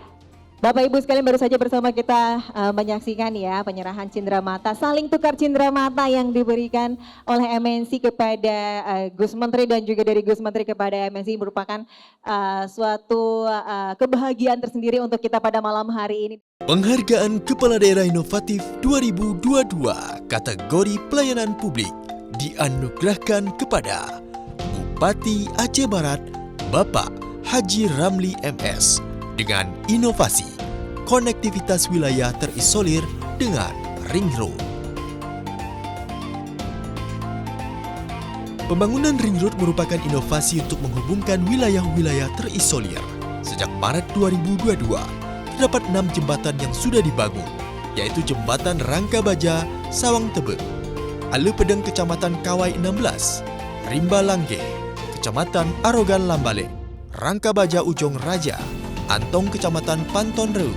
Bapak Ibu sekalian baru saja bersama kita menyaksikan ya penyerahan cindera mata. Saling tukar cindera mata yang diberikan oleh MNC kepada Gus Menteri dan juga dari Gus Menteri kepada MNC merupakan suatu kebahagiaan tersendiri untuk kita pada malam hari ini. Penghargaan Kepala Daerah Inovatif 2022 kategori pelayanan publik dianugerahkan kepada Bupati Aceh Barat Bapak Haji Ramli MS dengan inovasi konektivitas wilayah terisolir dengan Ring Road. Pembangunan Ring Road merupakan inovasi untuk menghubungkan wilayah-wilayah terisolir. Sejak Maret 2022, terdapat 6 jembatan yang sudah dibangun, yaitu Jembatan Rangka Baja, Sawang Tebet, Alu Pedeng Kecamatan Kawai 16, Rimba Langge, Kecamatan Arogan Lambaleng, Rangka Baja Ujong Raja, Antong Kecamatan Panton Reu,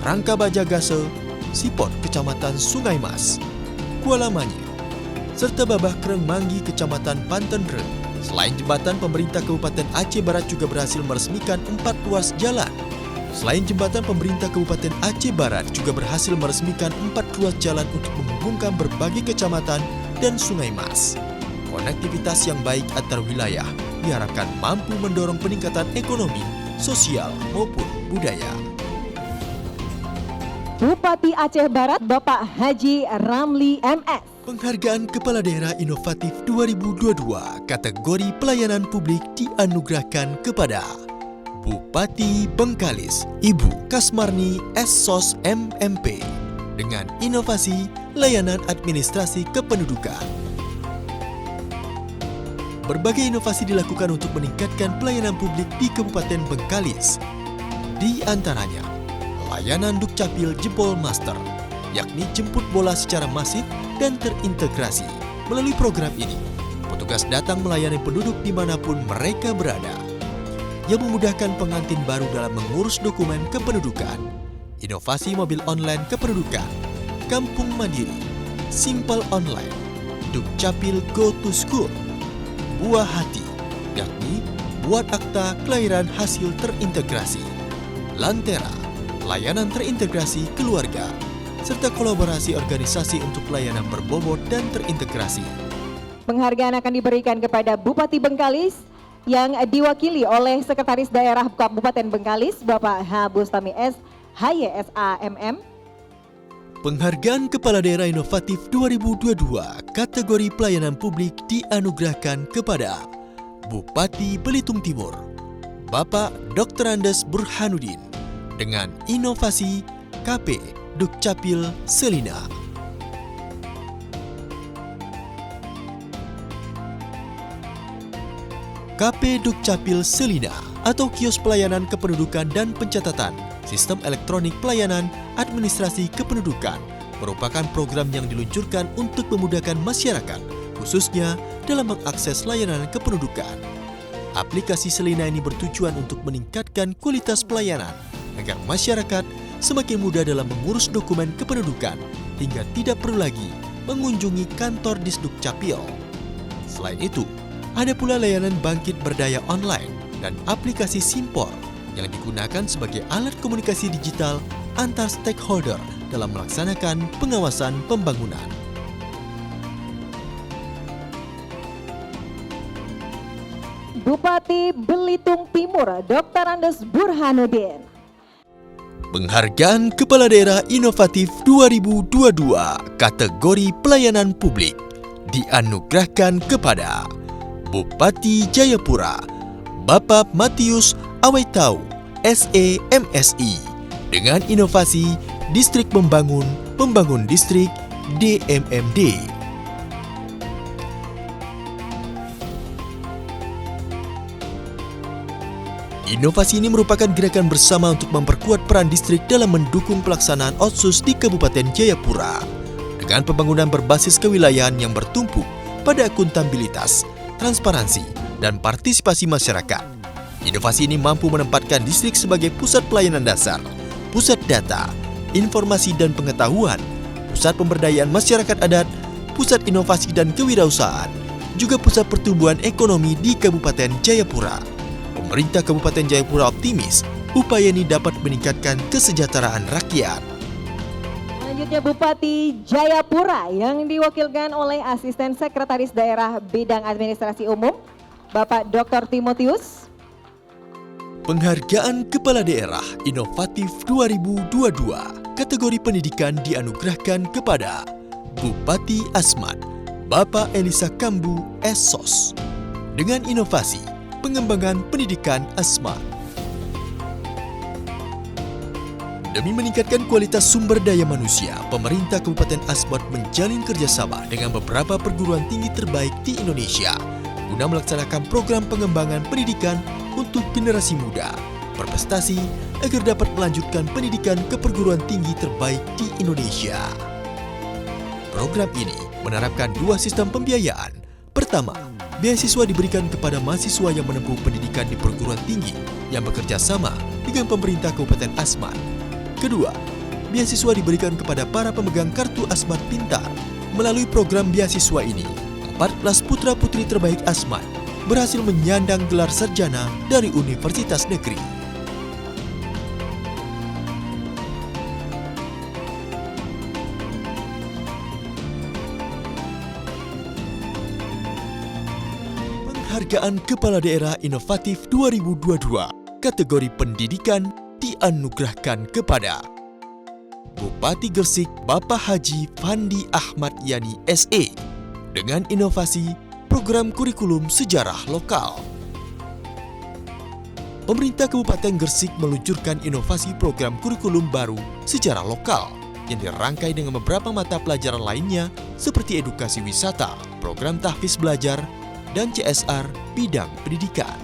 Rangka Baja Gasel, Sipot Kecamatan Sungai Mas, Kuala Manye, serta Babah Kreng Manggi Kecamatan Panton Reu. Selain jembatan, pemerintah Kabupaten Aceh Barat juga berhasil meresmikan 4 ruas jalan. Selain jembatan, pemerintah Kabupaten Aceh Barat juga berhasil meresmikan 4 ruas jalan untuk menghubungkan berbagai kecamatan dan Sungai Mas. Konektivitas yang baik antar wilayah diharapkan mampu mendorong peningkatan ekonomi, sosial maupun budaya. Bupati Aceh Barat Bapak Haji Ramli MS. Penghargaan Kepala Daerah Inovatif 2022 kategori pelayanan publik dianugerahkan kepada Bupati Bengkalis Ibu Kasmarni S.Sos MMP dengan inovasi layanan administrasi kependudukan. Berbagai inovasi dilakukan untuk meningkatkan pelayanan publik di Kabupaten Bengkalis. Di antaranya, layanan Dukcapil Jempol Master, yakni jemput bola secara masif dan terintegrasi. Melalui program ini, petugas datang melayani penduduk dimanapun mereka berada, yang memudahkan pengantin baru dalam mengurus dokumen kependudukan. Inovasi mobil online kependudukan, Kampung Mandiri, Simple Online, Dukcapil Go to School, Buah Hati, yakni buat akta kelahiran hasil terintegrasi, Lantera, layanan terintegrasi keluarga, serta kolaborasi organisasi untuk pelayanan berbobot dan terintegrasi. Penghargaan akan diberikan kepada Bupati Bengkalis yang diwakili oleh Sekretaris Daerah Kabupaten Bengkalis Bapak H. Bustami S. HYSAMM. Penghargaan Kepala Daerah Inovatif 2022 kategori pelayanan publik dianugerahkan kepada Bupati Belitung Timur Bapak Dr. Andes Burhanuddin dengan inovasi KP Dukcapil Selina. KP Dukcapil Selina atau kios pelayanan kependudukan dan pencatatan sistem elektronik pelayanan administrasi kependudukan merupakan program yang diluncurkan untuk memudahkan masyarakat, khususnya dalam mengakses layanan kependudukan. Aplikasi Selina ini bertujuan untuk meningkatkan kualitas pelayanan agar masyarakat semakin mudah dalam mengurus dokumen kependudukan hingga tidak perlu lagi mengunjungi kantor Disdukcapil. Selain itu, ada pula layanan bangkit berdaya online dan aplikasi Simpor yang digunakan sebagai alat komunikasi digital antar stakeholder dalam melaksanakan pengawasan pembangunan. Bupati Belitung Timur, Dr. Andes Burhanuddin. Penghargaan Kepala Daerah Inovatif 2022 kategori pelayanan publik dianugerahkan kepada Bupati Jayapura, Bapak Matius Awaitau, SE MSI, dengan inovasi Distrik Membangun Distrik DMMD. Inovasi ini merupakan gerakan bersama untuk memperkuat peran distrik dalam mendukung pelaksanaan Otsus di Kabupaten Jayapura dengan pembangunan berbasis kewilayahan yang bertumpu pada akuntabilitas, transparansi, dan partisipasi masyarakat. Inovasi ini mampu menempatkan distrik sebagai pusat pelayanan dasar, pusat data, informasi dan pengetahuan, pusat pemberdayaan masyarakat adat, pusat inovasi dan kewirausahaan, juga pusat pertumbuhan ekonomi di Kabupaten Jayapura. Pemerintah Kabupaten Jayapura optimis upaya ini dapat meningkatkan kesejahteraan rakyat. Selanjutnya Bupati Jayapura yang diwakilkan oleh Asisten Sekretaris Daerah Bidang Administrasi Umum, Bapak Dr. Timotius. Penghargaan Kepala Daerah Inovatif 2022 kategori pendidikan dianugerahkan kepada Bupati Asmat, Bapak Elisa Kambu SSOS, dengan inovasi pengembangan pendidikan Asmat. Demi meningkatkan kualitas sumber daya manusia, pemerintah Kabupaten Asmat menjalin kerjasama dengan beberapa perguruan tinggi terbaik di Indonesia guna melaksanakan program pengembangan pendidikan untuk generasi muda berprestasi agar dapat melanjutkan pendidikan ke perguruan tinggi terbaik di Indonesia. Program ini menerapkan dua sistem pembiayaan. Pertama, beasiswa diberikan kepada mahasiswa yang menempuh pendidikan di perguruan tinggi yang bekerja sama dengan pemerintah Kabupaten Asmat. Kedua, beasiswa diberikan kepada para pemegang kartu Asmat Pintar. Melalui program beasiswa ini, 14 putra-putri terbaik Asmat berhasil menyandang gelar sarjana dari Universitas Negeri. Penghargaan Kepala Daerah Inovatif 2022 kategori pendidikan dianugerahkan kepada Bupati Gresik Bapak Haji Fandi Ahmad Yani SE dengan inovasi program kurikulum sejarah lokal. Pemerintah Kabupaten Gresik meluncurkan inovasi program kurikulum baru sejarah lokal yang dirangkai dengan beberapa mata pelajaran lainnya seperti edukasi wisata, program tahfiz belajar, dan CSR bidang pendidikan.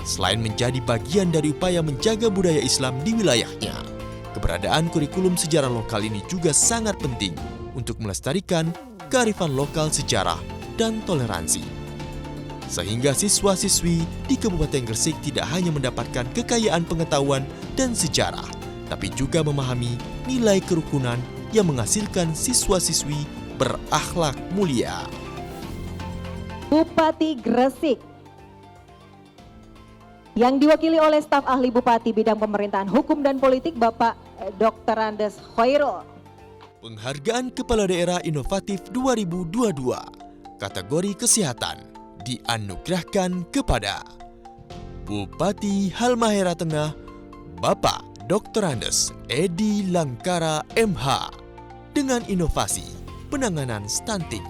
Selain menjadi bagian dari upaya menjaga budaya Islam di wilayahnya, keberadaan kurikulum sejarah lokal ini juga sangat penting untuk melestarikan kearifan lokal sejarah dan toleransi. Sehingga siswa-siswi di Kabupaten Gresik tidak hanya mendapatkan kekayaan pengetahuan dan sejarah, tapi juga memahami nilai kerukunan yang menghasilkan siswa-siswi berakhlak mulia. Bupati Gresik yang diwakili oleh staf ahli Bupati Bidang Pemerintahan Hukum dan Politik Bapak Dr. Andes Khairul. Penghargaan Kepala Daerah Inovatif 2022 kategori kesehatan dianugerahkan kepada Bupati Halmahera Tengah Bapak Dr. Andes Edi Langkara MH dengan inovasi penanganan stunting.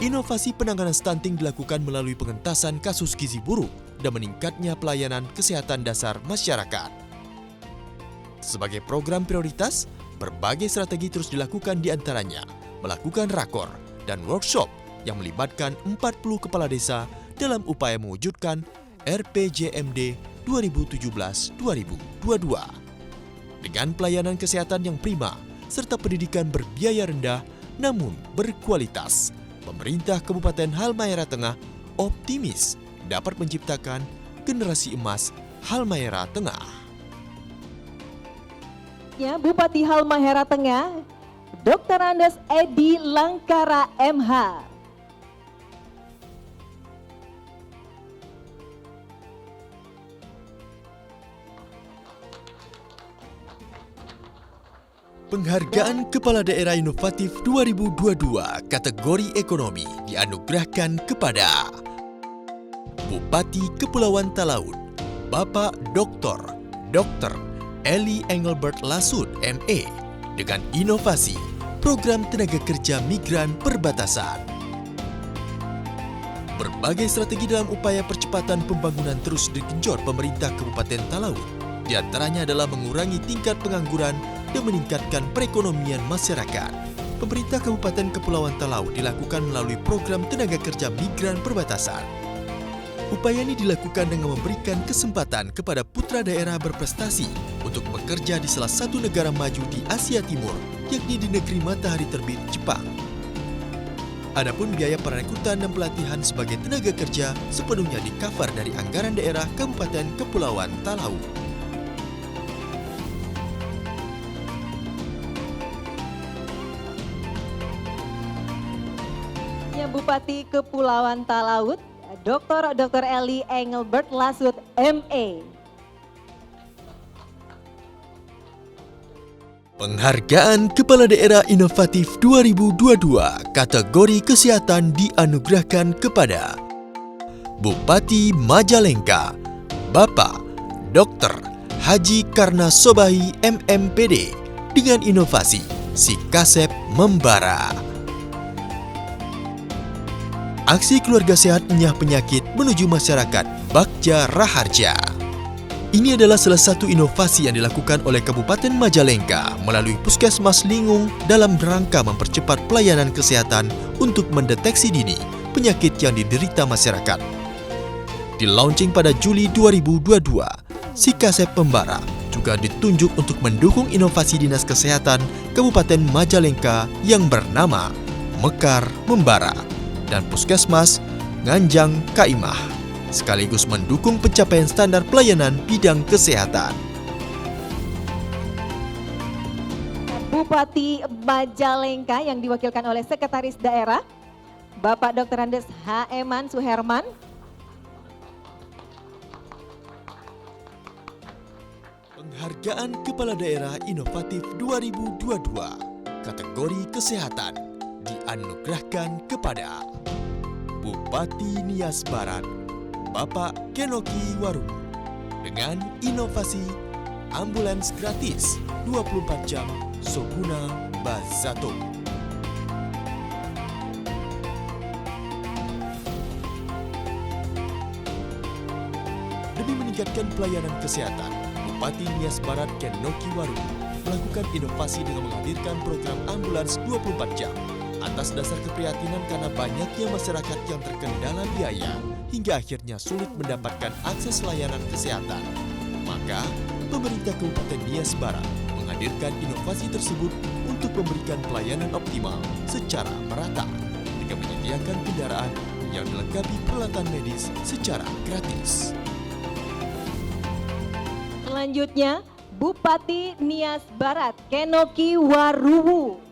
Inovasi penanganan stunting dilakukan melalui pengentasan kasus gizi buruk dan meningkatnya pelayanan kesehatan dasar masyarakat. Sebagai program prioritas, berbagai strategi terus dilakukan, di antaranya melakukan rakor dan workshop yang melibatkan 40 kepala desa dalam upaya mewujudkan RPJMD 2017-2022. Dengan pelayanan kesehatan yang prima serta pendidikan berbiaya rendah namun berkualitas, pemerintah Kabupaten Halmahera Tengah optimis dapat menciptakan generasi emas Halmahera Tengah. Bupati Halmahera Tengah, Dr. Andes Edi Langkara MH. Penghargaan Kepala Daerah Inovatif 2022 kategori ekonomi dianugerahkan kepada Bupati Kepulauan Talaut, Bapak Dr. Eli Engelbert Lasut, MA, dengan inovasi program tenaga kerja migran perbatasan. Berbagai strategi dalam upaya percepatan pembangunan terus digenjot pemerintah Kabupaten Talaut. Di antaranya adalah mengurangi tingkat pengangguran dan meningkatkan perekonomian masyarakat. Pemerintah Kabupaten Kepulauan Talaut dilakukan melalui program tenaga kerja migran perbatasan. Upaya ini dilakukan dengan memberikan kesempatan kepada putra daerah berprestasi untuk bekerja di salah satu negara maju di Asia Timur, yakni di negeri matahari terbit Jepang. Adapun biaya perekrutan dan pelatihan sebagai tenaga kerja sepenuhnya di-cover dari anggaran daerah Kabupaten Kepulauan Talaut. Bupati Kepulauan Talaut, Dr. Eli Engelbert Lasut, MA. Penghargaan Kepala Daerah Inovatif 2022 kategori kesehatan dianugerahkan kepada Bupati Majalengka, Bapak Dr. Haji Karna Sobahi MMPD, dengan inovasi Si Kasep Membara. Aksi Keluarga Sehat Enyah Penyakit menuju Masyarakat Bagja Raharja. Ini adalah salah satu inovasi yang dilakukan oleh Kabupaten Majalengka melalui Puskesmas Lingung dalam rangka mempercepat pelayanan kesehatan untuk mendeteksi dini penyakit yang diderita masyarakat. Di-launching pada Juli 2022, Si Kasep Membara juga ditunjuk untuk mendukung inovasi Dinas Kesehatan Kabupaten Majalengka yang bernama Mekar Membara dan Puskesmas Nganjang Kaimah, sekaligus mendukung pencapaian standar pelayanan bidang kesehatan. Bupati Majalengka yang diwakilkan oleh Sekretaris Daerah, Bapak Dr. Andes H. Eman Suherman. Penghargaan Kepala Daerah Inovatif 2022 kategori kesehatan dianugerahkan kepada Bupati Nias Barat, Bapak Kenoki Waru, dengan inovasi ambulans gratis 24 jam Soguna Bazato. Demi meningkatkan pelayanan kesehatan, Bupati Nias Barat Kenoki Waru melakukan inovasi dengan menghadirkan program ambulans 24 jam. Atas dasar keprihatinan karena banyaknya masyarakat yang terkendala biaya hingga akhirnya sulit mendapatkan akses layanan kesehatan, maka pemerintah Kabupaten Nias Barat menghadirkan inovasi tersebut untuk memberikan pelayanan optimal secara merata dengan menyediakan kendaraan yang dilengkapi peralatan medis secara gratis. Selanjutnya, Bupati Nias Barat Kenoki Waruwu.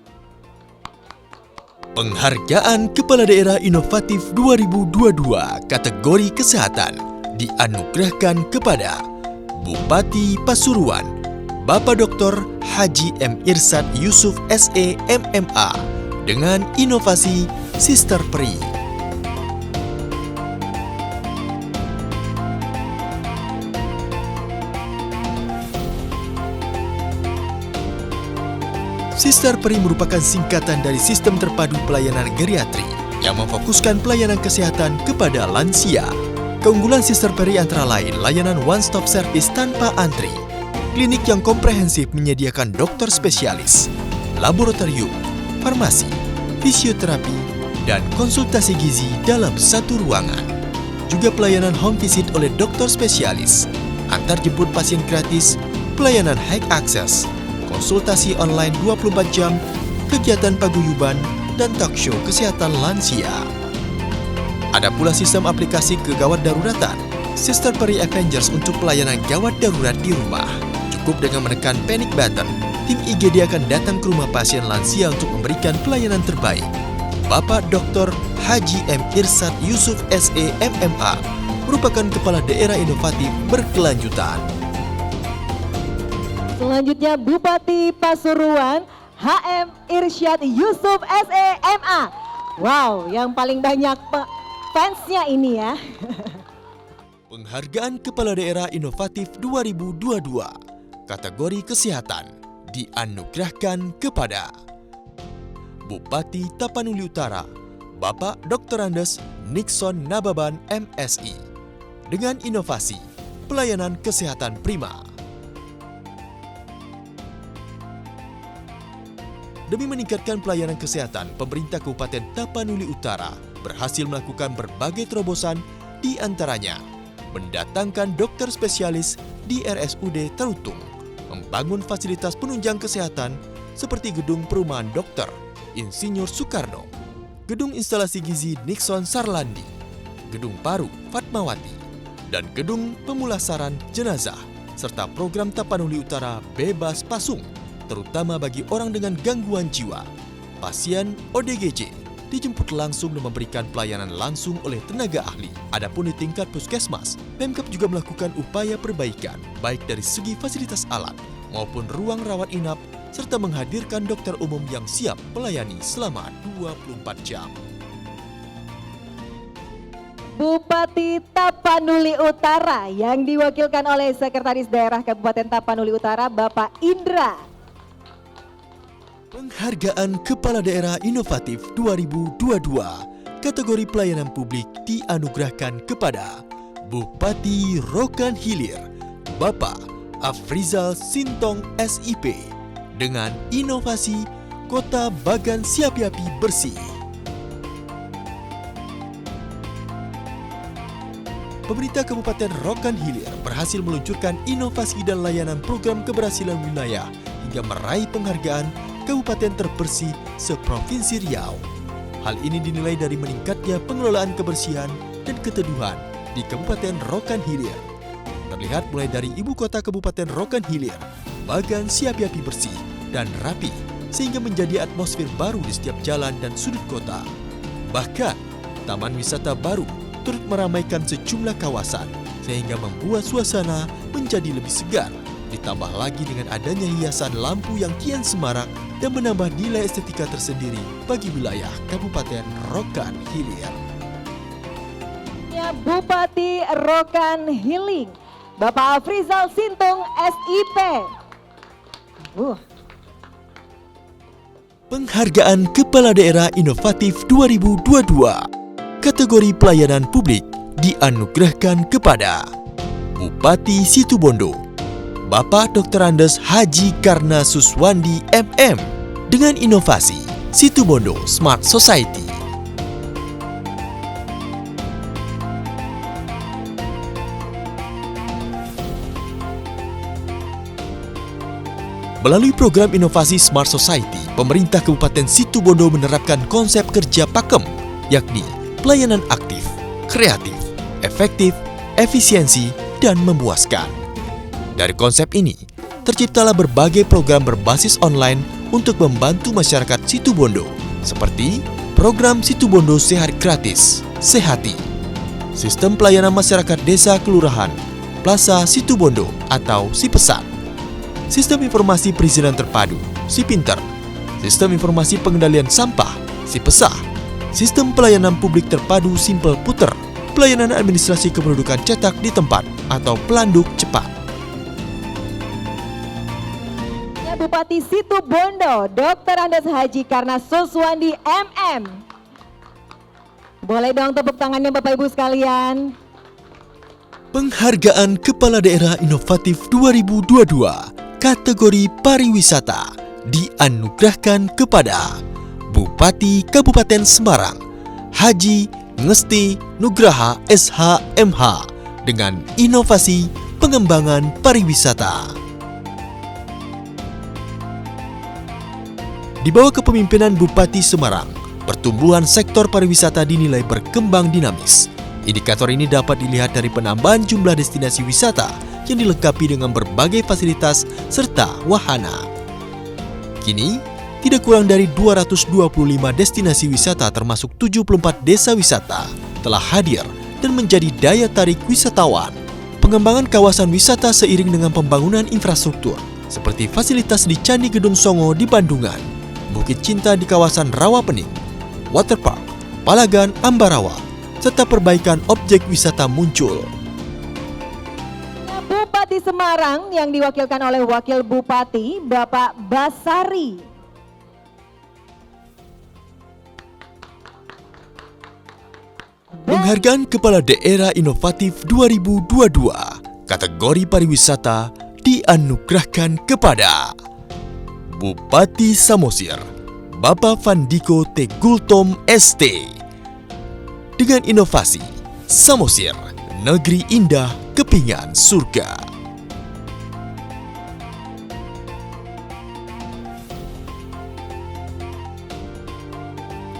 Penghargaan Kepala Daerah Inovatif 2022 kategori kesehatan dianugerahkan kepada Bupati Pasuruan, Bapak Dr. Haji M. Irsad Yusuf SE MMA, dengan inovasi Sister Peri. Sister Peri merupakan singkatan dari Sistem Terpadu Pelayanan Geriatri yang memfokuskan pelayanan kesehatan kepada lansia. Keunggulan Sister Peri antara lain layanan one-stop service tanpa antri, klinik yang komprehensif menyediakan dokter spesialis, laboratorium, farmasi, fisioterapi, dan konsultasi gizi dalam satu ruangan. Juga pelayanan home visit oleh dokter spesialis, antar jemput pasien gratis, pelayanan high access, konsultasi online 24 jam, kegiatan paguyuban, dan talk show kesehatan lansia. Ada pula sistem aplikasi kegawat daruratan, Sister Peri Avengers untuk pelayanan gawat darurat di rumah. Cukup dengan menekan panic button, tim IGD akan datang ke rumah pasien lansia untuk memberikan pelayanan terbaik. Bapak Dr. Haji M. Irsad Yusuf SE MMA merupakan Kepala Daerah Inovatif Berkelanjutan. Selanjutnya Bupati Pasuruan HM Irsyad Yusuf SE MA. Wow, yang paling banyak fansnya ini ya. Penghargaan Kepala Daerah Inovatif 2022 kategori kesehatan dianugerahkan kepada Bupati Tapanuli Utara, Bapak Dr. Andes Nixon Nababan MSI, dengan inovasi pelayanan kesehatan prima. Demi meningkatkan pelayanan kesehatan, pemerintah Kabupaten Tapanuli Utara berhasil melakukan berbagai terobosan, di antaranya mendatangkan dokter spesialis di RSUD Tarutung, membangun fasilitas penunjang kesehatan seperti gedung perumahan dokter Insinyur Soekarno, gedung instalasi gizi Nixon Sarlandi, gedung paru Fatmawati, dan gedung pemulasaran jenazah, serta program Tapanuli Utara Bebas Pasung, terutama bagi orang dengan gangguan jiwa. Pasien ODGJ dijemput langsung dan memberikan pelayanan langsung oleh tenaga ahli. Adapun di tingkat puskesmas, Pemkab juga melakukan upaya perbaikan, baik dari segi fasilitas alat maupun ruang rawat inap, serta menghadirkan dokter umum yang siap melayani selama 24 jam. Bupati Tapanuli Utara yang diwakilkan oleh Sekretaris Daerah Kabupaten Tapanuli Utara, Bapak Indra. Penghargaan Kepala Daerah Inovatif 2022 kategori pelayanan publik dianugerahkan kepada Bupati Rokan Hilir, Bapak Afrizal Sintong SIP, dengan inovasi Kota Bagan Siapi-api Bersih. Pemerintah Kabupaten Rokan Hilir berhasil meluncurkan inovasi dan layanan program keberhasilan wilayah hingga meraih penghargaan Kabupaten Terbersih se-Provinsi Riau. Hal ini dinilai dari meningkatnya pengelolaan kebersihan dan keteduhan di Kabupaten Rokan Hilir. Terlihat mulai dari ibu kota Kabupaten Rokan Hilir, Bagan Siapi-api bersih dan rapi, sehingga menjadi atmosfer baru di setiap jalan dan sudut kota. Bahkan, taman wisata baru turut meramaikan sejumlah kawasan, sehingga membuat suasana menjadi lebih segar. Ditambah lagi dengan adanya hiasan lampu yang kian semarak dan menambah nilai estetika tersendiri bagi wilayah Kabupaten Rokan Hilir. Bupati Rokan Hilir, Bapak Afrizal Sintong SIP. Penghargaan Kepala Daerah Inovatif 2022 kategori pelayanan publik dianugerahkan kepada Bupati Situbondo, Bapak Dr. Andes Haji Karna Suswandi MM, dengan inovasi Situbondo Smart Society. Melalui program inovasi Smart Society, pemerintah Kabupaten Situbondo menerapkan konsep kerja pakem, yakni pelayanan aktif, kreatif, efektif, efisiensi, dan memuaskan. Dari konsep ini, terciptalah berbagai program berbasis online untuk membantu masyarakat Situbondo, seperti program Situbondo Sehat Gratis, Sehati, sistem pelayanan masyarakat desa kelurahan, Plaza Situbondo atau Sipesat, sistem informasi perizinan terpadu, Sipinter, sistem informasi pengendalian sampah, Sipesah, sistem pelayanan publik terpadu Simpel Puter, pelayanan administrasi kependudukan cetak di tempat atau Pelanduk Cepat. Bupati Situbondo, Dr. Andes Haji Karna Suswandi MM. Boleh dong tepuk tangannya Bapak Ibu sekalian. Penghargaan Kepala Daerah Inovatif 2022 kategori pariwisata dianugerahkan kepada Bupati Kabupaten Semarang, Haji Ngesti Nugraha SH.MH dengan inovasi pengembangan pariwisata. Di bawah kepemimpinan Bupati Semarang, pertumbuhan sektor pariwisata dinilai berkembang dinamis. Indikator ini dapat dilihat dari penambahan jumlah destinasi wisata yang dilengkapi dengan berbagai fasilitas serta wahana. Kini, tidak kurang dari 225 destinasi wisata termasuk 74 desa wisata telah hadir dan menjadi daya tarik wisatawan. Pengembangan kawasan wisata seiring dengan pembangunan infrastruktur seperti fasilitas di Candi Gedong Songo di Bandungan, Bukit Cinta di kawasan Rawapening, Waterpark, Palagan, Ambarawa, serta perbaikan objek wisata muncul. Bupati Semarang yang diwakilkan oleh Wakil Bupati Bapak Basari. Penghargaan Kepala Daerah Inovatif 2022 kategori pariwisata dianugerahkan kepada Bupati Samosir Bapak Fandiko T. Gultom ST dengan inovasi Samosir Negeri Indah Kepingan Surga.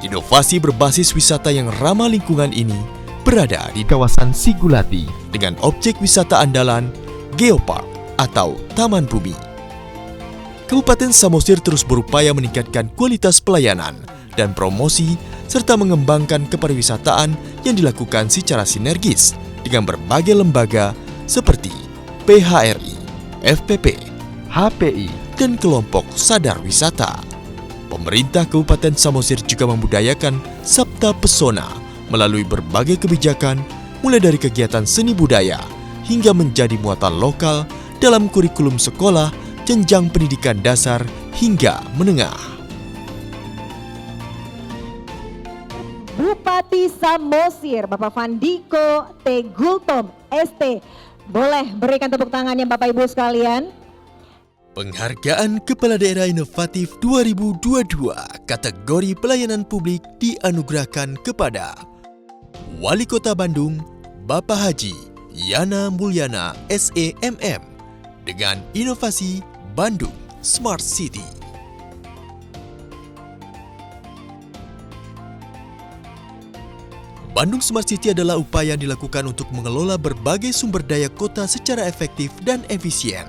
Inovasi berbasis wisata yang ramah lingkungan ini berada di kawasan Sigulati dengan objek wisata andalan Geopark atau Taman Bumi. Kabupaten Samosir terus berupaya meningkatkan kualitas pelayanan dan promosi serta mengembangkan kepariwisataan yang dilakukan secara sinergis dengan berbagai lembaga seperti PHRI, FPP, HPI, dan kelompok sadar wisata. Pemerintah Kabupaten Samosir juga membudayakan Sabta Pesona melalui berbagai kebijakan mulai dari kegiatan seni budaya hingga menjadi muatan lokal dalam kurikulum sekolah, jenjang pendidikan dasar hingga menengah. Bupati Samosir Bapak Fandiko T. Gultom ST. Boleh berikan tepuk tangannya Bapak Ibu sekalian. Penghargaan Kepala Daerah Inovatif 2022 kategori pelayanan publik dianugerahkan kepada Wali Kota Bandung Bapak Haji Yana Mulyana SEMM dengan inovasi Bandung Smart City. Bandung Smart City adalah upaya yang dilakukan untuk mengelola berbagai sumber daya kota secara efektif dan efisien.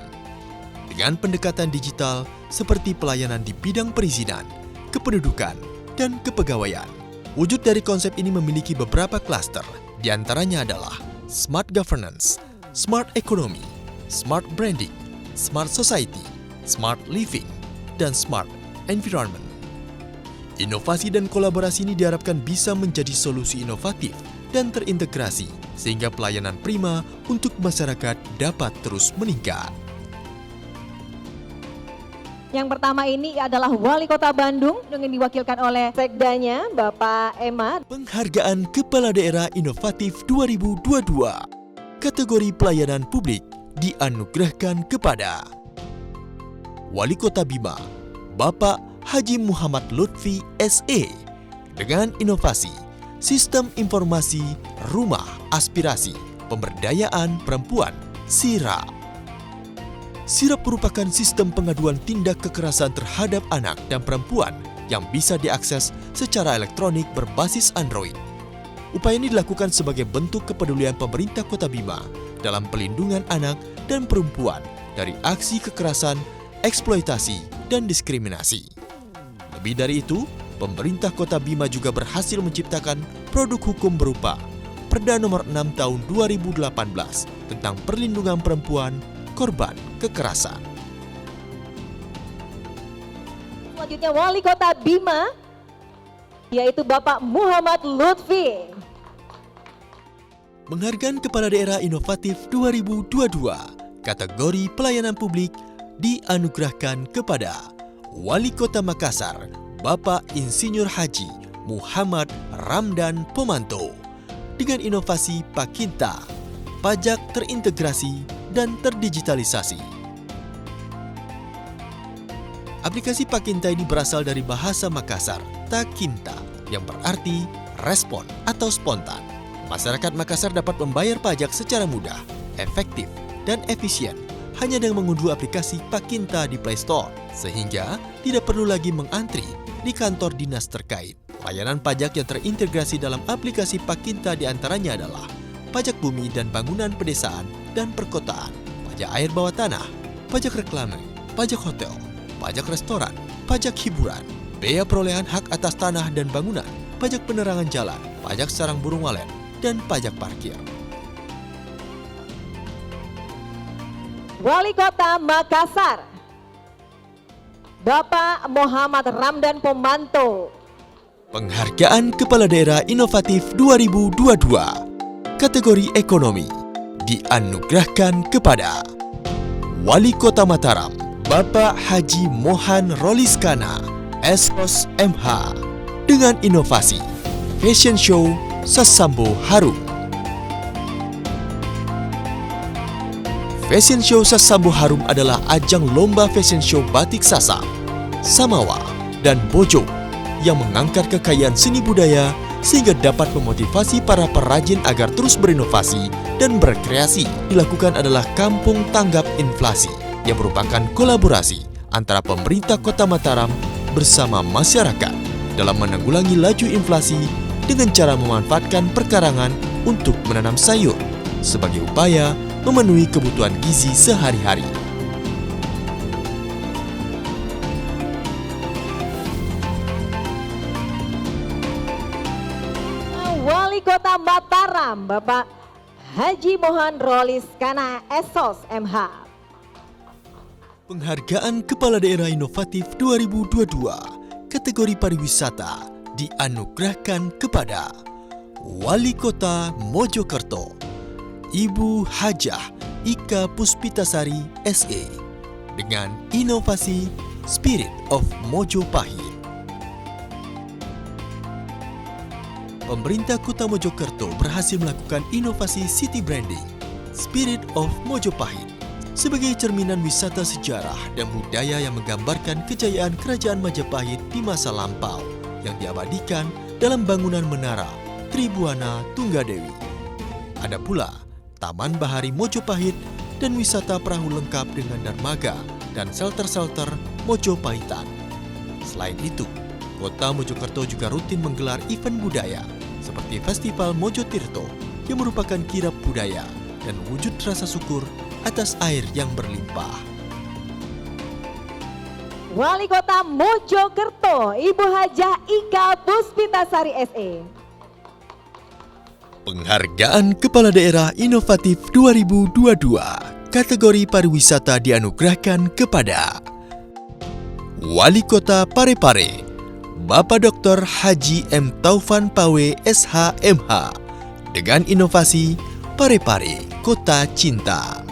Dengan pendekatan digital seperti pelayanan di bidang perizinan, kependudukan, dan kepegawaian. Wujud dari konsep ini memiliki beberapa klaster, diantaranya adalah Smart Governance, Smart Economy, Smart Branding, Smart Society, Smart Living, dan Smart Environment. Inovasi dan kolaborasi ini diharapkan bisa menjadi solusi inovatif dan terintegrasi sehingga pelayanan prima untuk masyarakat dapat terus meningkat. Yang pertama ini adalah Wali Kota Bandung dengan diwakilkan oleh Sekdanya Bapak Emma. Penghargaan Kepala Daerah Inovatif 2022 kategori pelayanan publik dianugerahkan kepada Wali Kota Bima Bapak Haji Muhammad Lutfi SE dengan inovasi Sistem Informasi Rumah Aspirasi Pemberdayaan Perempuan SIRAP. SIRAP merupakan sistem pengaduan tindak kekerasan terhadap anak dan perempuan yang bisa diakses secara elektronik berbasis Android. Upaya ini dilakukan sebagai bentuk kepedulian pemerintah Kota Bima dalam pelindungan anak dan perempuan dari aksi kekerasan, eksploitasi, dan diskriminasi. Lebih dari itu, pemerintah Kota Bima juga berhasil menciptakan produk hukum berupa Perda Nomor 6 Tahun 2018 tentang perlindungan perempuan korban kekerasan. Selanjutnya Wali Kota Bima yaitu Bapak Muhammad Lutfi. Penghargaan Kepala Daerah Inovatif 2022 kategori pelayanan publik dianugerahkan kepada Wali Kota Makassar Bapak Insinyur Haji Muhammad Ramdan Pomanto dengan inovasi Pakinta, pajak terintegrasi dan terdigitalisasi. Aplikasi Pakinta ini berasal dari bahasa Makassar, Takinta, yang berarti respon, atau spontan. Masyarakat Makassar dapat membayar pajak secara mudah, efektif, dan efisien hanya dengan mengunduh aplikasi Pakinta di Play Store, sehingga tidak perlu lagi mengantri di kantor dinas terkait. Layanan pajak yang terintegrasi dalam aplikasi Pakinta diantaranya adalah pajak bumi dan bangunan pedesaan dan perkotaan, pajak air bawah tanah, pajak reklame, pajak hotel, pajak restoran, pajak hiburan, bea perolehan hak atas tanah dan bangunan, pajak penerangan jalan, pajak sarang burung walet, dan pajak parkir. Wali Kota Makassar, Bapak Muhammad Ramdan Pomanto. Penghargaan Kepala Daerah Inovatif 2022 kategori ekonomi dianugerahkan kepada Wali Kota Mataram, Bapak Haji Mohan Roliskana, SOS MH, dengan inovasi Fashion Show Sasambo Harum. Fashion Show Sasambo Harum adalah ajang lomba fashion show batik Sasak, Samawa, dan Bojo yang mengangkat kekayaan seni budaya sehingga dapat memotivasi para perajin agar terus berinovasi dan berkreasi. Dilakukan adalah Kampung Tanggap Inflasi yang merupakan kolaborasi antara pemerintah Kota Mataram bersama masyarakat dalam menanggulangi laju inflasi dengan cara memanfaatkan perkarangan untuk menanam sayur sebagai upaya memenuhi kebutuhan gizi sehari-hari. Wali Kota Mataram, Bapak Haji Mohan Roliskana, SOS MH. Penghargaan Kepala Daerah Inovatif 2022 kategori pariwisata dianugerahkan kepada Wali Kota Mojokerto, Ibu Hajah Ika Puspitasari SE, dengan inovasi Spirit of Mojopahit. Pemerintah Kota Mojokerto berhasil melakukan inovasi city branding Spirit of Mojopahit sebagai cerminan wisata sejarah dan budaya yang menggambarkan kejayaan Kerajaan Majapahit di masa lampau yang diabadikan dalam bangunan menara Tribuana Tunggadewi. Ada pula Taman Bahari Mojopahit dan wisata perahu lengkap dengan dermaga dan shelter-shelter Mojopahitan. Selain itu, Kota Mojokerto juga rutin menggelar event budaya seperti Festival Mojotirto yang merupakan kirap budaya dan wujud rasa syukur atas air yang berlimpah. Wali Kota Mojokerto, Ibu Hajah Ika Puspitasari SE. Penghargaan Kepala Daerah Inovatif 2022 kategori pariwisata dianugerahkan kepada Wali Kota Parepare, Bapak Dr. Haji M. Taufan Pawe SHMH, dengan inovasi Parepare Kota Cinta.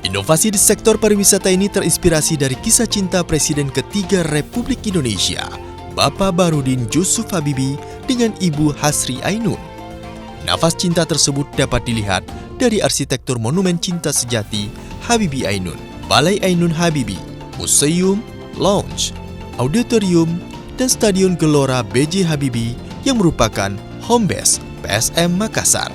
Inovasi di sektor pariwisata ini terinspirasi dari kisah cinta Presiden ketiga Republik Indonesia, Bapak Barudin Yusuf Habibie dengan Ibu Hasri Ainun. Nafas cinta tersebut dapat dilihat dari arsitektur Monumen Cinta Sejati Habibie Ainun, Balai Ainun Habibie, museum, lounge, auditorium, dan Stadion Gelora B.J. Habibie yang merupakan home base PSM Makassar.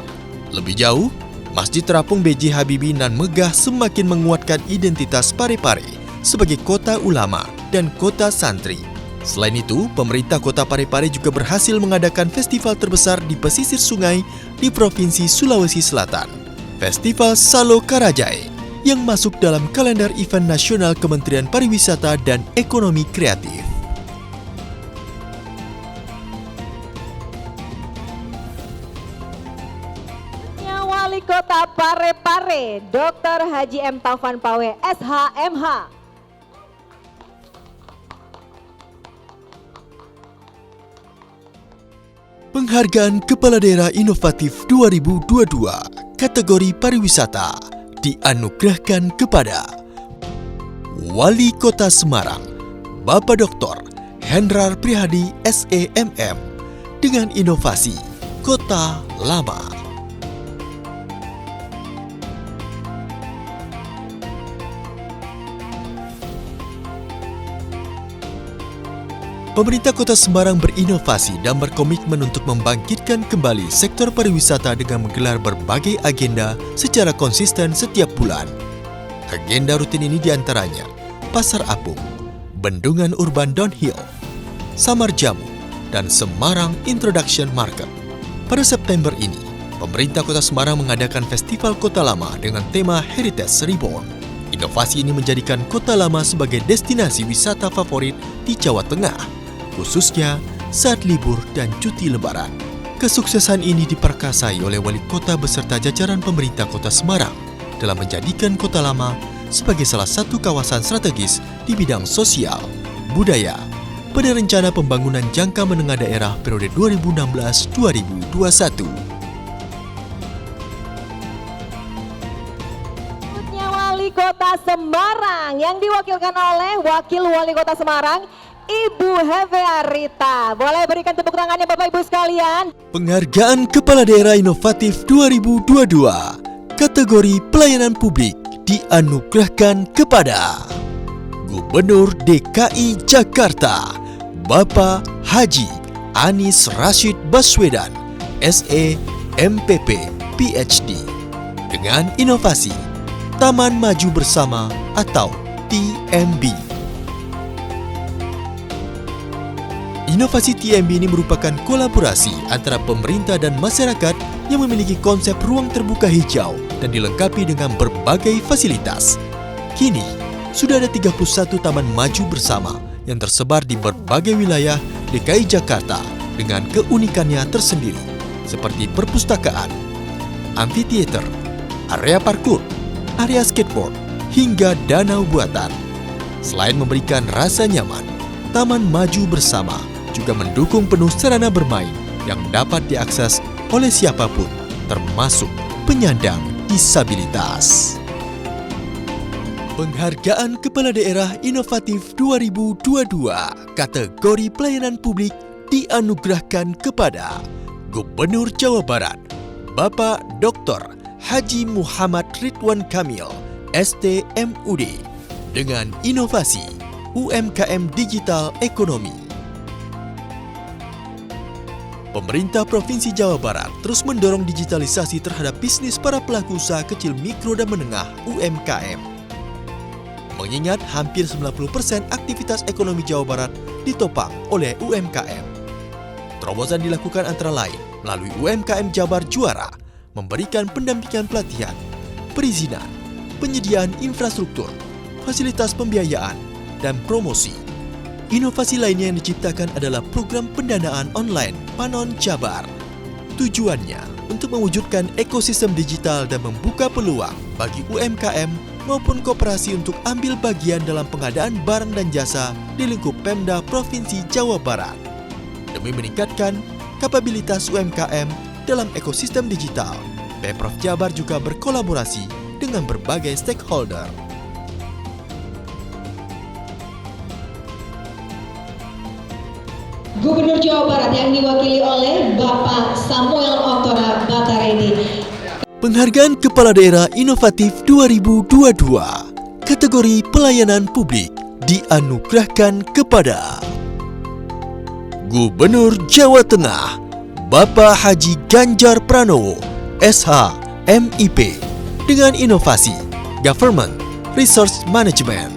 Lebih jauh, Masjid Terapung B.J. Habibie nan megah semakin menguatkan identitas Parepare sebagai kota ulama dan kota santri. Selain itu, pemerintah Kota Parepare juga berhasil mengadakan festival terbesar di pesisir sungai di Provinsi Sulawesi Selatan, Festival Salo Karajae, yang masuk dalam kalender event nasional Kementerian Pariwisata dan Ekonomi Kreatif. Wali Kota Parepare, Dr. Haji M. Taufan Pawe SHMH. Penghargaan Kepala Daerah Inovatif 2022 kategori pariwisata dianugerahkan kepada Wali Kota Semarang, Bapak Dr. Hendrar Prihadi SEMM, dengan inovasi Kota Lama. Pemerintah Kota Semarang berinovasi dan berkomitmen untuk membangkitkan kembali sektor pariwisata dengan menggelar berbagai agenda secara konsisten setiap bulan. Agenda rutin ini diantaranya Pasar Apung, Bendungan Urban Downhill, Samar Jamu, dan Semarang Introduction Market. Pada September ini, pemerintah Kota Semarang mengadakan Festival Kota Lama dengan tema Heritage Reborn. Inovasi ini menjadikan Kota Lama sebagai destinasi wisata favorit di Jawa Tengah, khususnya saat libur dan cuti lebaran. Kesuksesan ini diperkasai oleh Wali Kota beserta jajaran pemerintah Kota Semarang dalam menjadikan Kota Lama sebagai salah satu kawasan strategis di bidang sosial, budaya, pada rencana pembangunan jangka menengah daerah periode 2016-2021. Wali Kota Semarang yang diwakilkan oleh Wakil Wali Kota Semarang, Ibu Hevea Rita. Boleh berikan tepuk tangannya Bapak Ibu sekalian. Penghargaan Kepala Daerah Inovatif 2022 kategori pelayanan publik dianugerahkan kepada Gubernur DKI Jakarta Bapak Haji Anies Rashid Baswedan, SE, MPP, PhD, dengan inovasi Taman Maju Bersama atau TMB. Inovasi TMB ini merupakan kolaborasi antara pemerintah dan masyarakat yang memiliki konsep ruang terbuka hijau dan dilengkapi dengan berbagai fasilitas. Kini, sudah ada 31 taman maju bersama yang tersebar di berbagai wilayah DKI Jakarta dengan keunikannya tersendiri, seperti perpustakaan, amphitheater, area parkur, area skateboard, hingga danau buatan. Selain memberikan rasa nyaman, Taman Maju Bersama juga mendukung penuh sarana bermain yang dapat diakses oleh siapapun, termasuk penyandang disabilitas. Penghargaan Kepala Daerah Inovatif 2022 kategori pelayanan publik dianugerahkan kepada Gubernur Jawa Barat Bapak Dr. Haji Muhammad Ridwan Kamil, ST.MUD, dengan inovasi UMKM Digital Ekonomi. Pemerintah Provinsi Jawa Barat terus mendorong digitalisasi terhadap bisnis para pelaku usaha kecil, mikro, dan menengah UMKM. Mengingat hampir 90% aktivitas ekonomi Jawa Barat ditopang oleh UMKM. Terobosan dilakukan antara lain melalui UMKM Jabar Juara, memberikan pendampingan pelatihan, perizinan, penyediaan infrastruktur, fasilitas pembiayaan, dan promosi. Inovasi lainnya yang diciptakan adalah program pendanaan online Panon Jabar. Tujuannya untuk mewujudkan ekosistem digital dan membuka peluang bagi UMKM maupun koperasi untuk ambil bagian dalam pengadaan barang dan jasa di lingkup Pemda Provinsi Jawa Barat. Demi meningkatkan kapabilitas UMKM dalam ekosistem digital, Pemprov Jabar juga berkolaborasi dengan berbagai stakeholder. Gubernur Jawa Barat yang diwakili oleh Bapak Samuel Oktora Bataredi. Penghargaan Kepala Daerah Inovatif 2022 kategori pelayanan publik dianugerahkan kepada Gubernur Jawa Tengah Bapak Haji Ganjar Pranowo, SH, MIP, dengan inovasi Government Resource Management.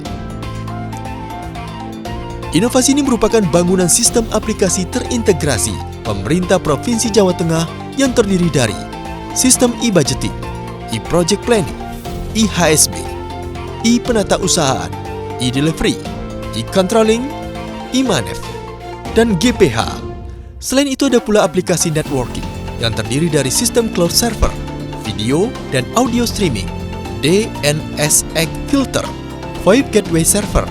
Inovasi ini merupakan bangunan sistem aplikasi terintegrasi pemerintah Provinsi Jawa Tengah yang terdiri dari sistem e-budgeting, e-project planning, e-HSB, e-penatausahaan, e-delivery, e-controlling, e-manef, dan GPH. Selain itu ada pula aplikasi networking yang terdiri dari sistem cloud server, video dan audio streaming, DNSX filter, VoIP gateway server,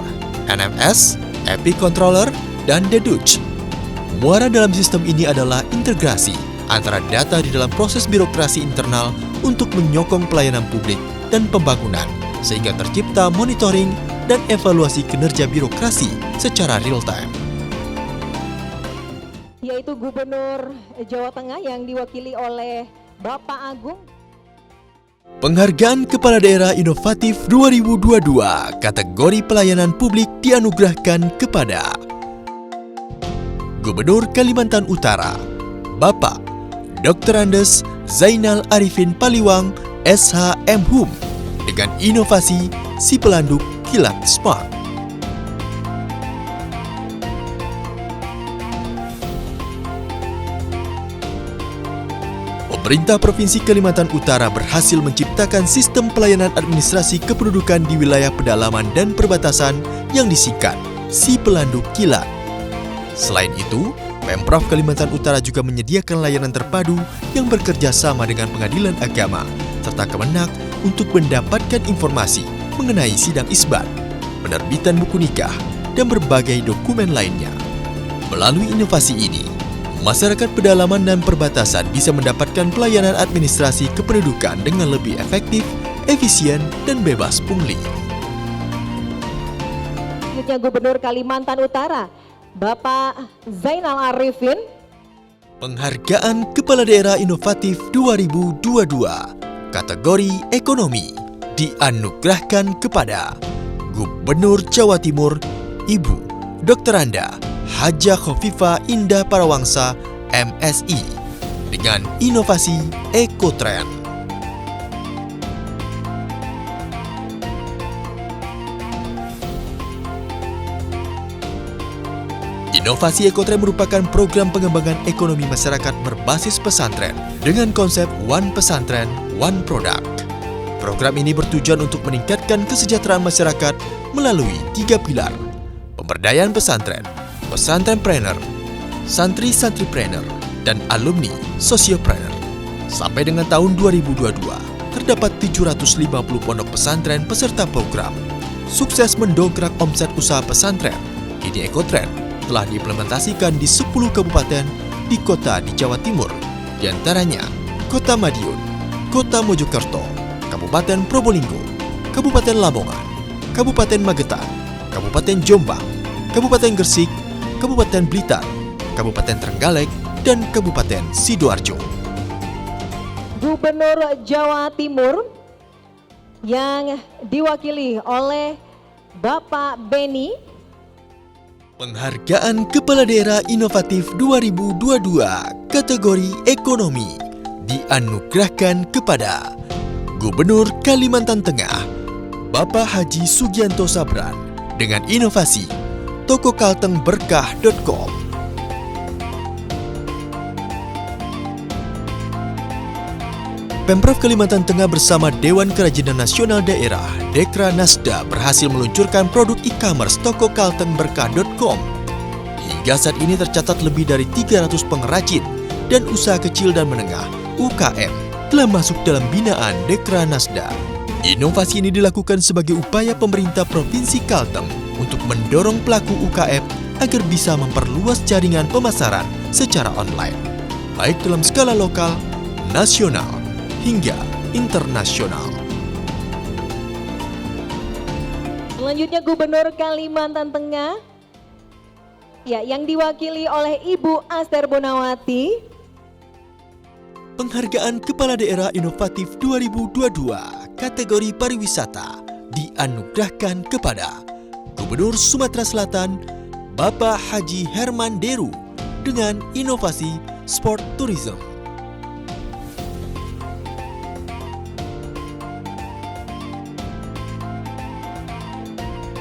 NMS, Epic Controller, dan Deduce. Muara dalam sistem ini adalah integrasi antara data di dalam proses birokrasi internal untuk menyokong pelayanan publik dan pembangunan, sehingga tercipta monitoring dan evaluasi kinerja birokrasi secara real-time. Yaitu Gubernur Jawa Tengah yang diwakili oleh Bapak Agung. Penghargaan Kepala Daerah Inovatif 2022 kategori pelayanan publik dianugerahkan kepada Gubernur Kalimantan Utara, Bapak Dr. Andes Zainal Arifin Paliwang, SH.M.Hum, dengan inovasi si pelanduk kilat smart. Pemerintah Provinsi Kalimantan Utara berhasil menciptakan sistem pelayanan administrasi kependudukan di wilayah pedalaman dan perbatasan yang disingkat si pelanduk kilat. Selain itu, Pemprov Kalimantan Utara juga menyediakan layanan terpadu yang bekerja sama dengan Pengadilan Agama serta Kemenak untuk mendapatkan informasi mengenai sidang isbat, penerbitan buku nikah, dan berbagai dokumen lainnya. Melalui inovasi ini, masyarakat pedalaman dan perbatasan bisa mendapatkan pelayanan administrasi kependudukan dengan lebih efektif, efisien, dan bebas pungli. Selanjutnya Gubernur Kalimantan Utara, Bapak Zainal Arifin. Penghargaan Kepala Daerah Inovatif 2022 kategori ekonomi dianugerahkan kepada Gubernur Jawa Timur, Ibu Dr. Anda Hajah Khofifah Indah Parawangsa, MSI, dengan inovasi Ekotrend. Inovasi Ekotrend merupakan program pengembangan ekonomi masyarakat berbasis pesantren dengan konsep One Pesantren, One Product. Program ini bertujuan untuk meningkatkan kesejahteraan masyarakat melalui 3 pilar: pemberdayaan pesantren, pesantrenpreneur, santri-santripreneur, dan alumni sosiopreneur. Sampai dengan tahun 2022, terdapat 750 pondok pesantren peserta program. Sukses mendongkrak omset usaha pesantren. Kini Ekotrend telah diimplementasikan di 10 kabupaten di kota di Jawa Timur, di antaranya Kota Madiun, Kota Mojokerto, Kabupaten Probolinggo, Kabupaten Lamongan, Kabupaten Magetan, Kabupaten Jombang, Kabupaten Gresik, Kabupaten Blitar, Kabupaten Trenggalek, dan Kabupaten Sidoarjo. Gubernur Jawa Timur yang diwakili oleh Bapak Beni. Penghargaan Kepala Daerah Inovatif 2022 kategori ekonomi dianugerahkan kepada Gubernur Kalimantan Tengah, Bapak Haji Sugianto Sabran, dengan inovasi tokokaltengberkah.com. Pemprov Kalimantan Tengah bersama Dewan Kerajinan Nasional Daerah Dekra Nasda berhasil meluncurkan produk e-commerce tokokaltengberkah.com. Hingga saat ini tercatat lebih dari 300 pengrajin dan usaha kecil dan menengah (UKM) telah masuk dalam binaan Dekra Nasda. Inovasi ini dilakukan sebagai upaya pemerintah Provinsi Kalteng untuk mendorong pelaku UKM agar bisa memperluas jaringan pemasaran secara online, baik dalam skala lokal, nasional, hingga internasional. Selanjutnya Gubernur Kalimantan Tengah, ya, yang diwakili oleh Ibu Aster Bonawati. Penghargaan Kepala Daerah Inovatif 2022 kategori pariwisata dianugerahkan kepada Gubernur Sumatera Selatan, Bapak Haji Herman Deru, dengan inovasi Sport Tourism.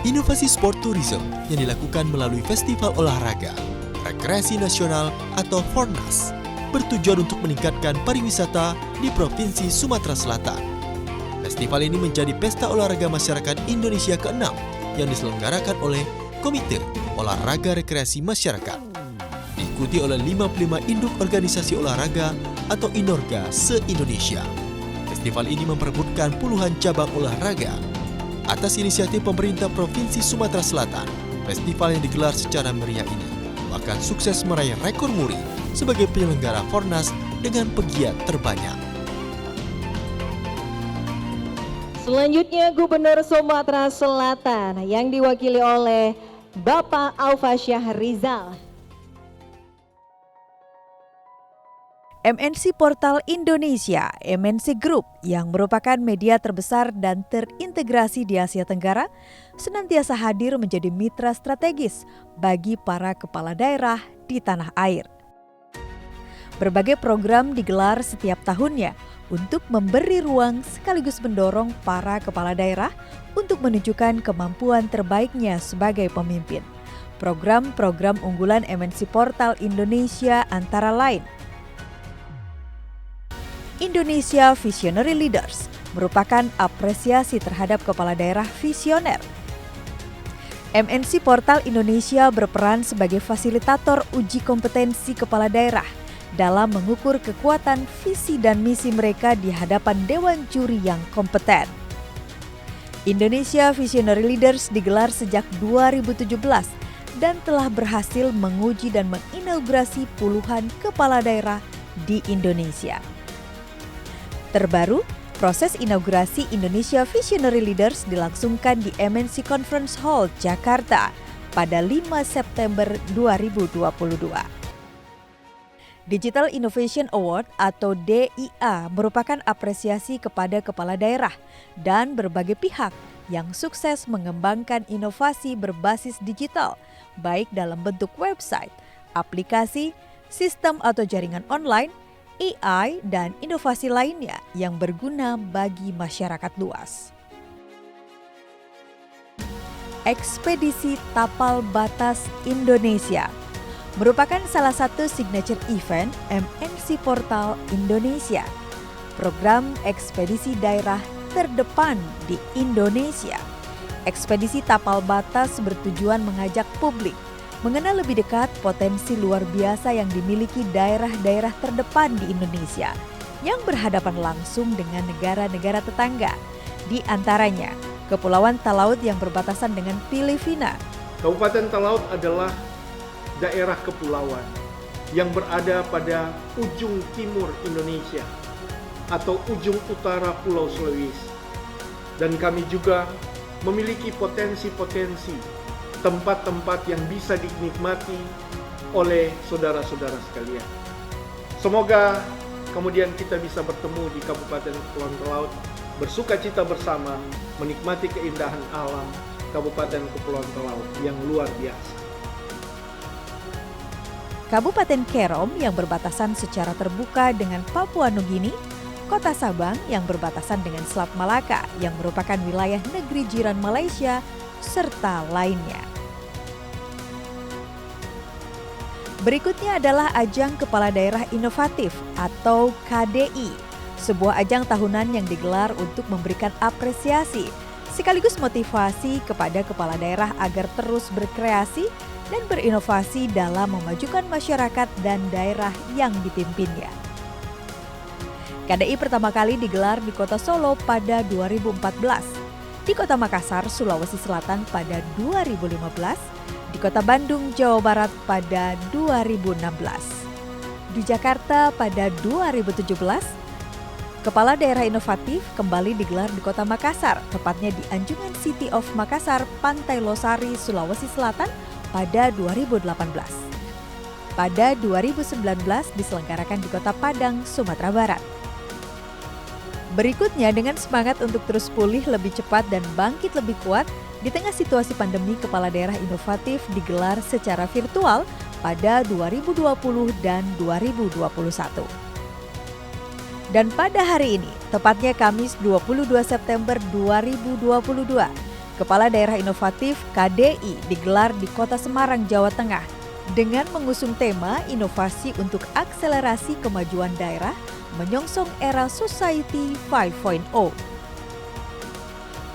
Inovasi Sport Tourism yang dilakukan melalui Festival Olahraga Rekreasi Nasional atau Fornas bertujuan untuk meningkatkan pariwisata di Provinsi Sumatera Selatan. Festival ini menjadi pesta olahraga masyarakat Indonesia ke-6 yang diselenggarakan oleh Komite Olahraga Rekreasi Masyarakat. Diikuti oleh 55 induk organisasi olahraga atau INORGA se-Indonesia. Festival ini memperebutkan puluhan cabang olahraga. Atas inisiatif pemerintah Provinsi Sumatera Selatan, festival yang digelar secara meriah ini bahkan sukses meraih rekor muri sebagai penyelenggara Fornas dengan pegiat terbanyak. Selanjutnya Gubernur Sumatera Selatan yang diwakili oleh Bapak Aufasyah Rizal. MNC Portal Indonesia, MNC Group, yang merupakan media terbesar dan terintegrasi di Asia Tenggara, senantiasa hadir menjadi mitra strategis bagi para kepala daerah di tanah air. Berbagai program digelar setiap tahunnya untuk memberi ruang sekaligus mendorong para kepala daerah untuk menunjukkan kemampuan terbaiknya sebagai pemimpin. Program-program unggulan MNC Portal Indonesia antara lain Indonesia Visionary Leaders merupakan apresiasi terhadap kepala daerah visioner. MNC Portal Indonesia berperan sebagai fasilitator uji kompetensi kepala daerah dalam mengukur kekuatan visi dan misi mereka di hadapan dewan juri yang kompeten. Indonesia Visionary Leaders digelar sejak 2017 dan telah berhasil menguji dan menginaugurasi puluhan kepala daerah di Indonesia. Terbaru, proses inaugurasi Indonesia Visionary Leaders dilangsungkan di MNC Conference Hall, Jakarta pada 5 September 2022. Digital Innovation Award atau DIA merupakan apresiasi kepada kepala daerah dan berbagai pihak yang sukses mengembangkan inovasi berbasis digital, baik dalam bentuk website, aplikasi, sistem atau jaringan online, AI, dan inovasi lainnya yang berguna bagi masyarakat luas. Ekspedisi Tapal Batas Indonesia merupakan salah satu signature event MNC Portal Indonesia, program ekspedisi daerah terdepan di Indonesia. Ekspedisi Tapal Batas bertujuan mengajak publik mengenal lebih dekat potensi luar biasa yang dimiliki daerah-daerah terdepan di Indonesia yang berhadapan langsung dengan negara-negara tetangga, di antaranya Kepulauan Talaut yang berbatasan dengan Filipina. Kabupaten Talaut adalah daerah kepulauan yang berada pada ujung timur Indonesia atau ujung utara Pulau Sulawesi. Dan kami juga memiliki potensi-potensi tempat-tempat yang bisa dinikmati oleh saudara-saudara sekalian. Semoga kemudian kita bisa bertemu di Kabupaten Kepulauan Talaut, bersuka cita bersama, menikmati keindahan alam Kabupaten Kepulauan Talaut yang luar biasa. Kabupaten Kerom yang berbatasan secara terbuka dengan Papua Nugini, Kota Sabang yang berbatasan dengan Selat Malaka yang merupakan wilayah negeri jiran Malaysia, serta lainnya. Berikutnya adalah Ajang Kepala Daerah Inovatif atau KDI, sebuah ajang tahunan yang digelar untuk memberikan apresiasi sekaligus motivasi kepada kepala daerah agar terus berkreasi dan berinovasi dalam memajukan masyarakat dan daerah yang dipimpinnya. KDI pertama kali digelar di Kota Solo pada 2014, di Kota Makassar, Sulawesi Selatan pada 2015, di Kota Bandung, Jawa Barat pada 2016. Di Jakarta pada 2017, Kepala Daerah Inovatif kembali digelar di Kota Makassar, tepatnya di Anjungan City of Makassar, Pantai Losari, Sulawesi Selatan pada 2018. Pada 2019 diselenggarakan di Kota Padang, Sumatera Barat. Berikutnya, dengan semangat untuk terus pulih lebih cepat dan bangkit lebih kuat, di tengah situasi pandemi, Kepala Daerah Inovatif digelar secara virtual pada 2020 dan 2021. Dan pada hari ini, tepatnya Kamis 22 September 2022, Kepala Daerah Inovatif KDI digelar di Kota Semarang, Jawa Tengah dengan mengusung tema Inovasi untuk Akselerasi Kemajuan Daerah Menyongsong Era Society 5.0.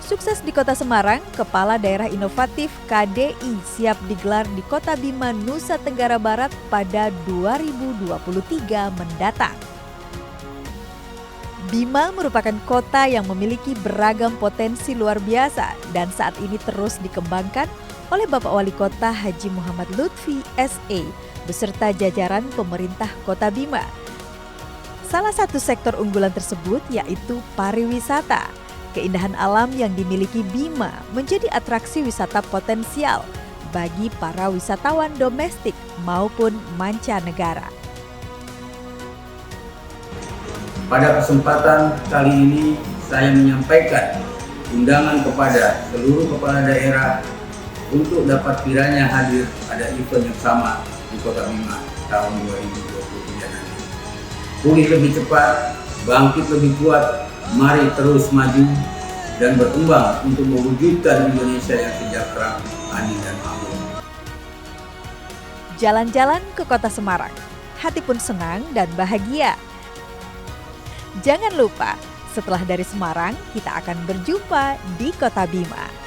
Sukses di Kota Semarang, Kepala Daerah Inovatif KDI siap digelar di Kota Bima, Nusa Tenggara Barat pada 2023 mendatang. Bima merupakan kota yang memiliki beragam potensi luar biasa dan saat ini terus dikembangkan oleh Bapak Wali Kota Haji Muhammad Lutfi SE beserta jajaran pemerintah Kota Bima. Salah satu sektor unggulan tersebut yaitu pariwisata. Keindahan alam yang dimiliki Bima menjadi atraksi wisata potensial bagi para wisatawan domestik maupun mancanegara. Pada kesempatan kali ini saya menyampaikan undangan kepada seluruh kepala daerah untuk dapat kiranya hadir pada event yang sama di Kota Bima tahun 2023 nanti. Pulih lebih cepat, bangkit lebih kuat, mari terus maju dan berkembang untuk mewujudkan Indonesia yang sejahtera, adil dan makmur. Jalan-jalan ke Kota Semarang, hati pun senang dan bahagia. Jangan lupa, setelah dari Semarang, kita akan berjumpa di Kota Bima.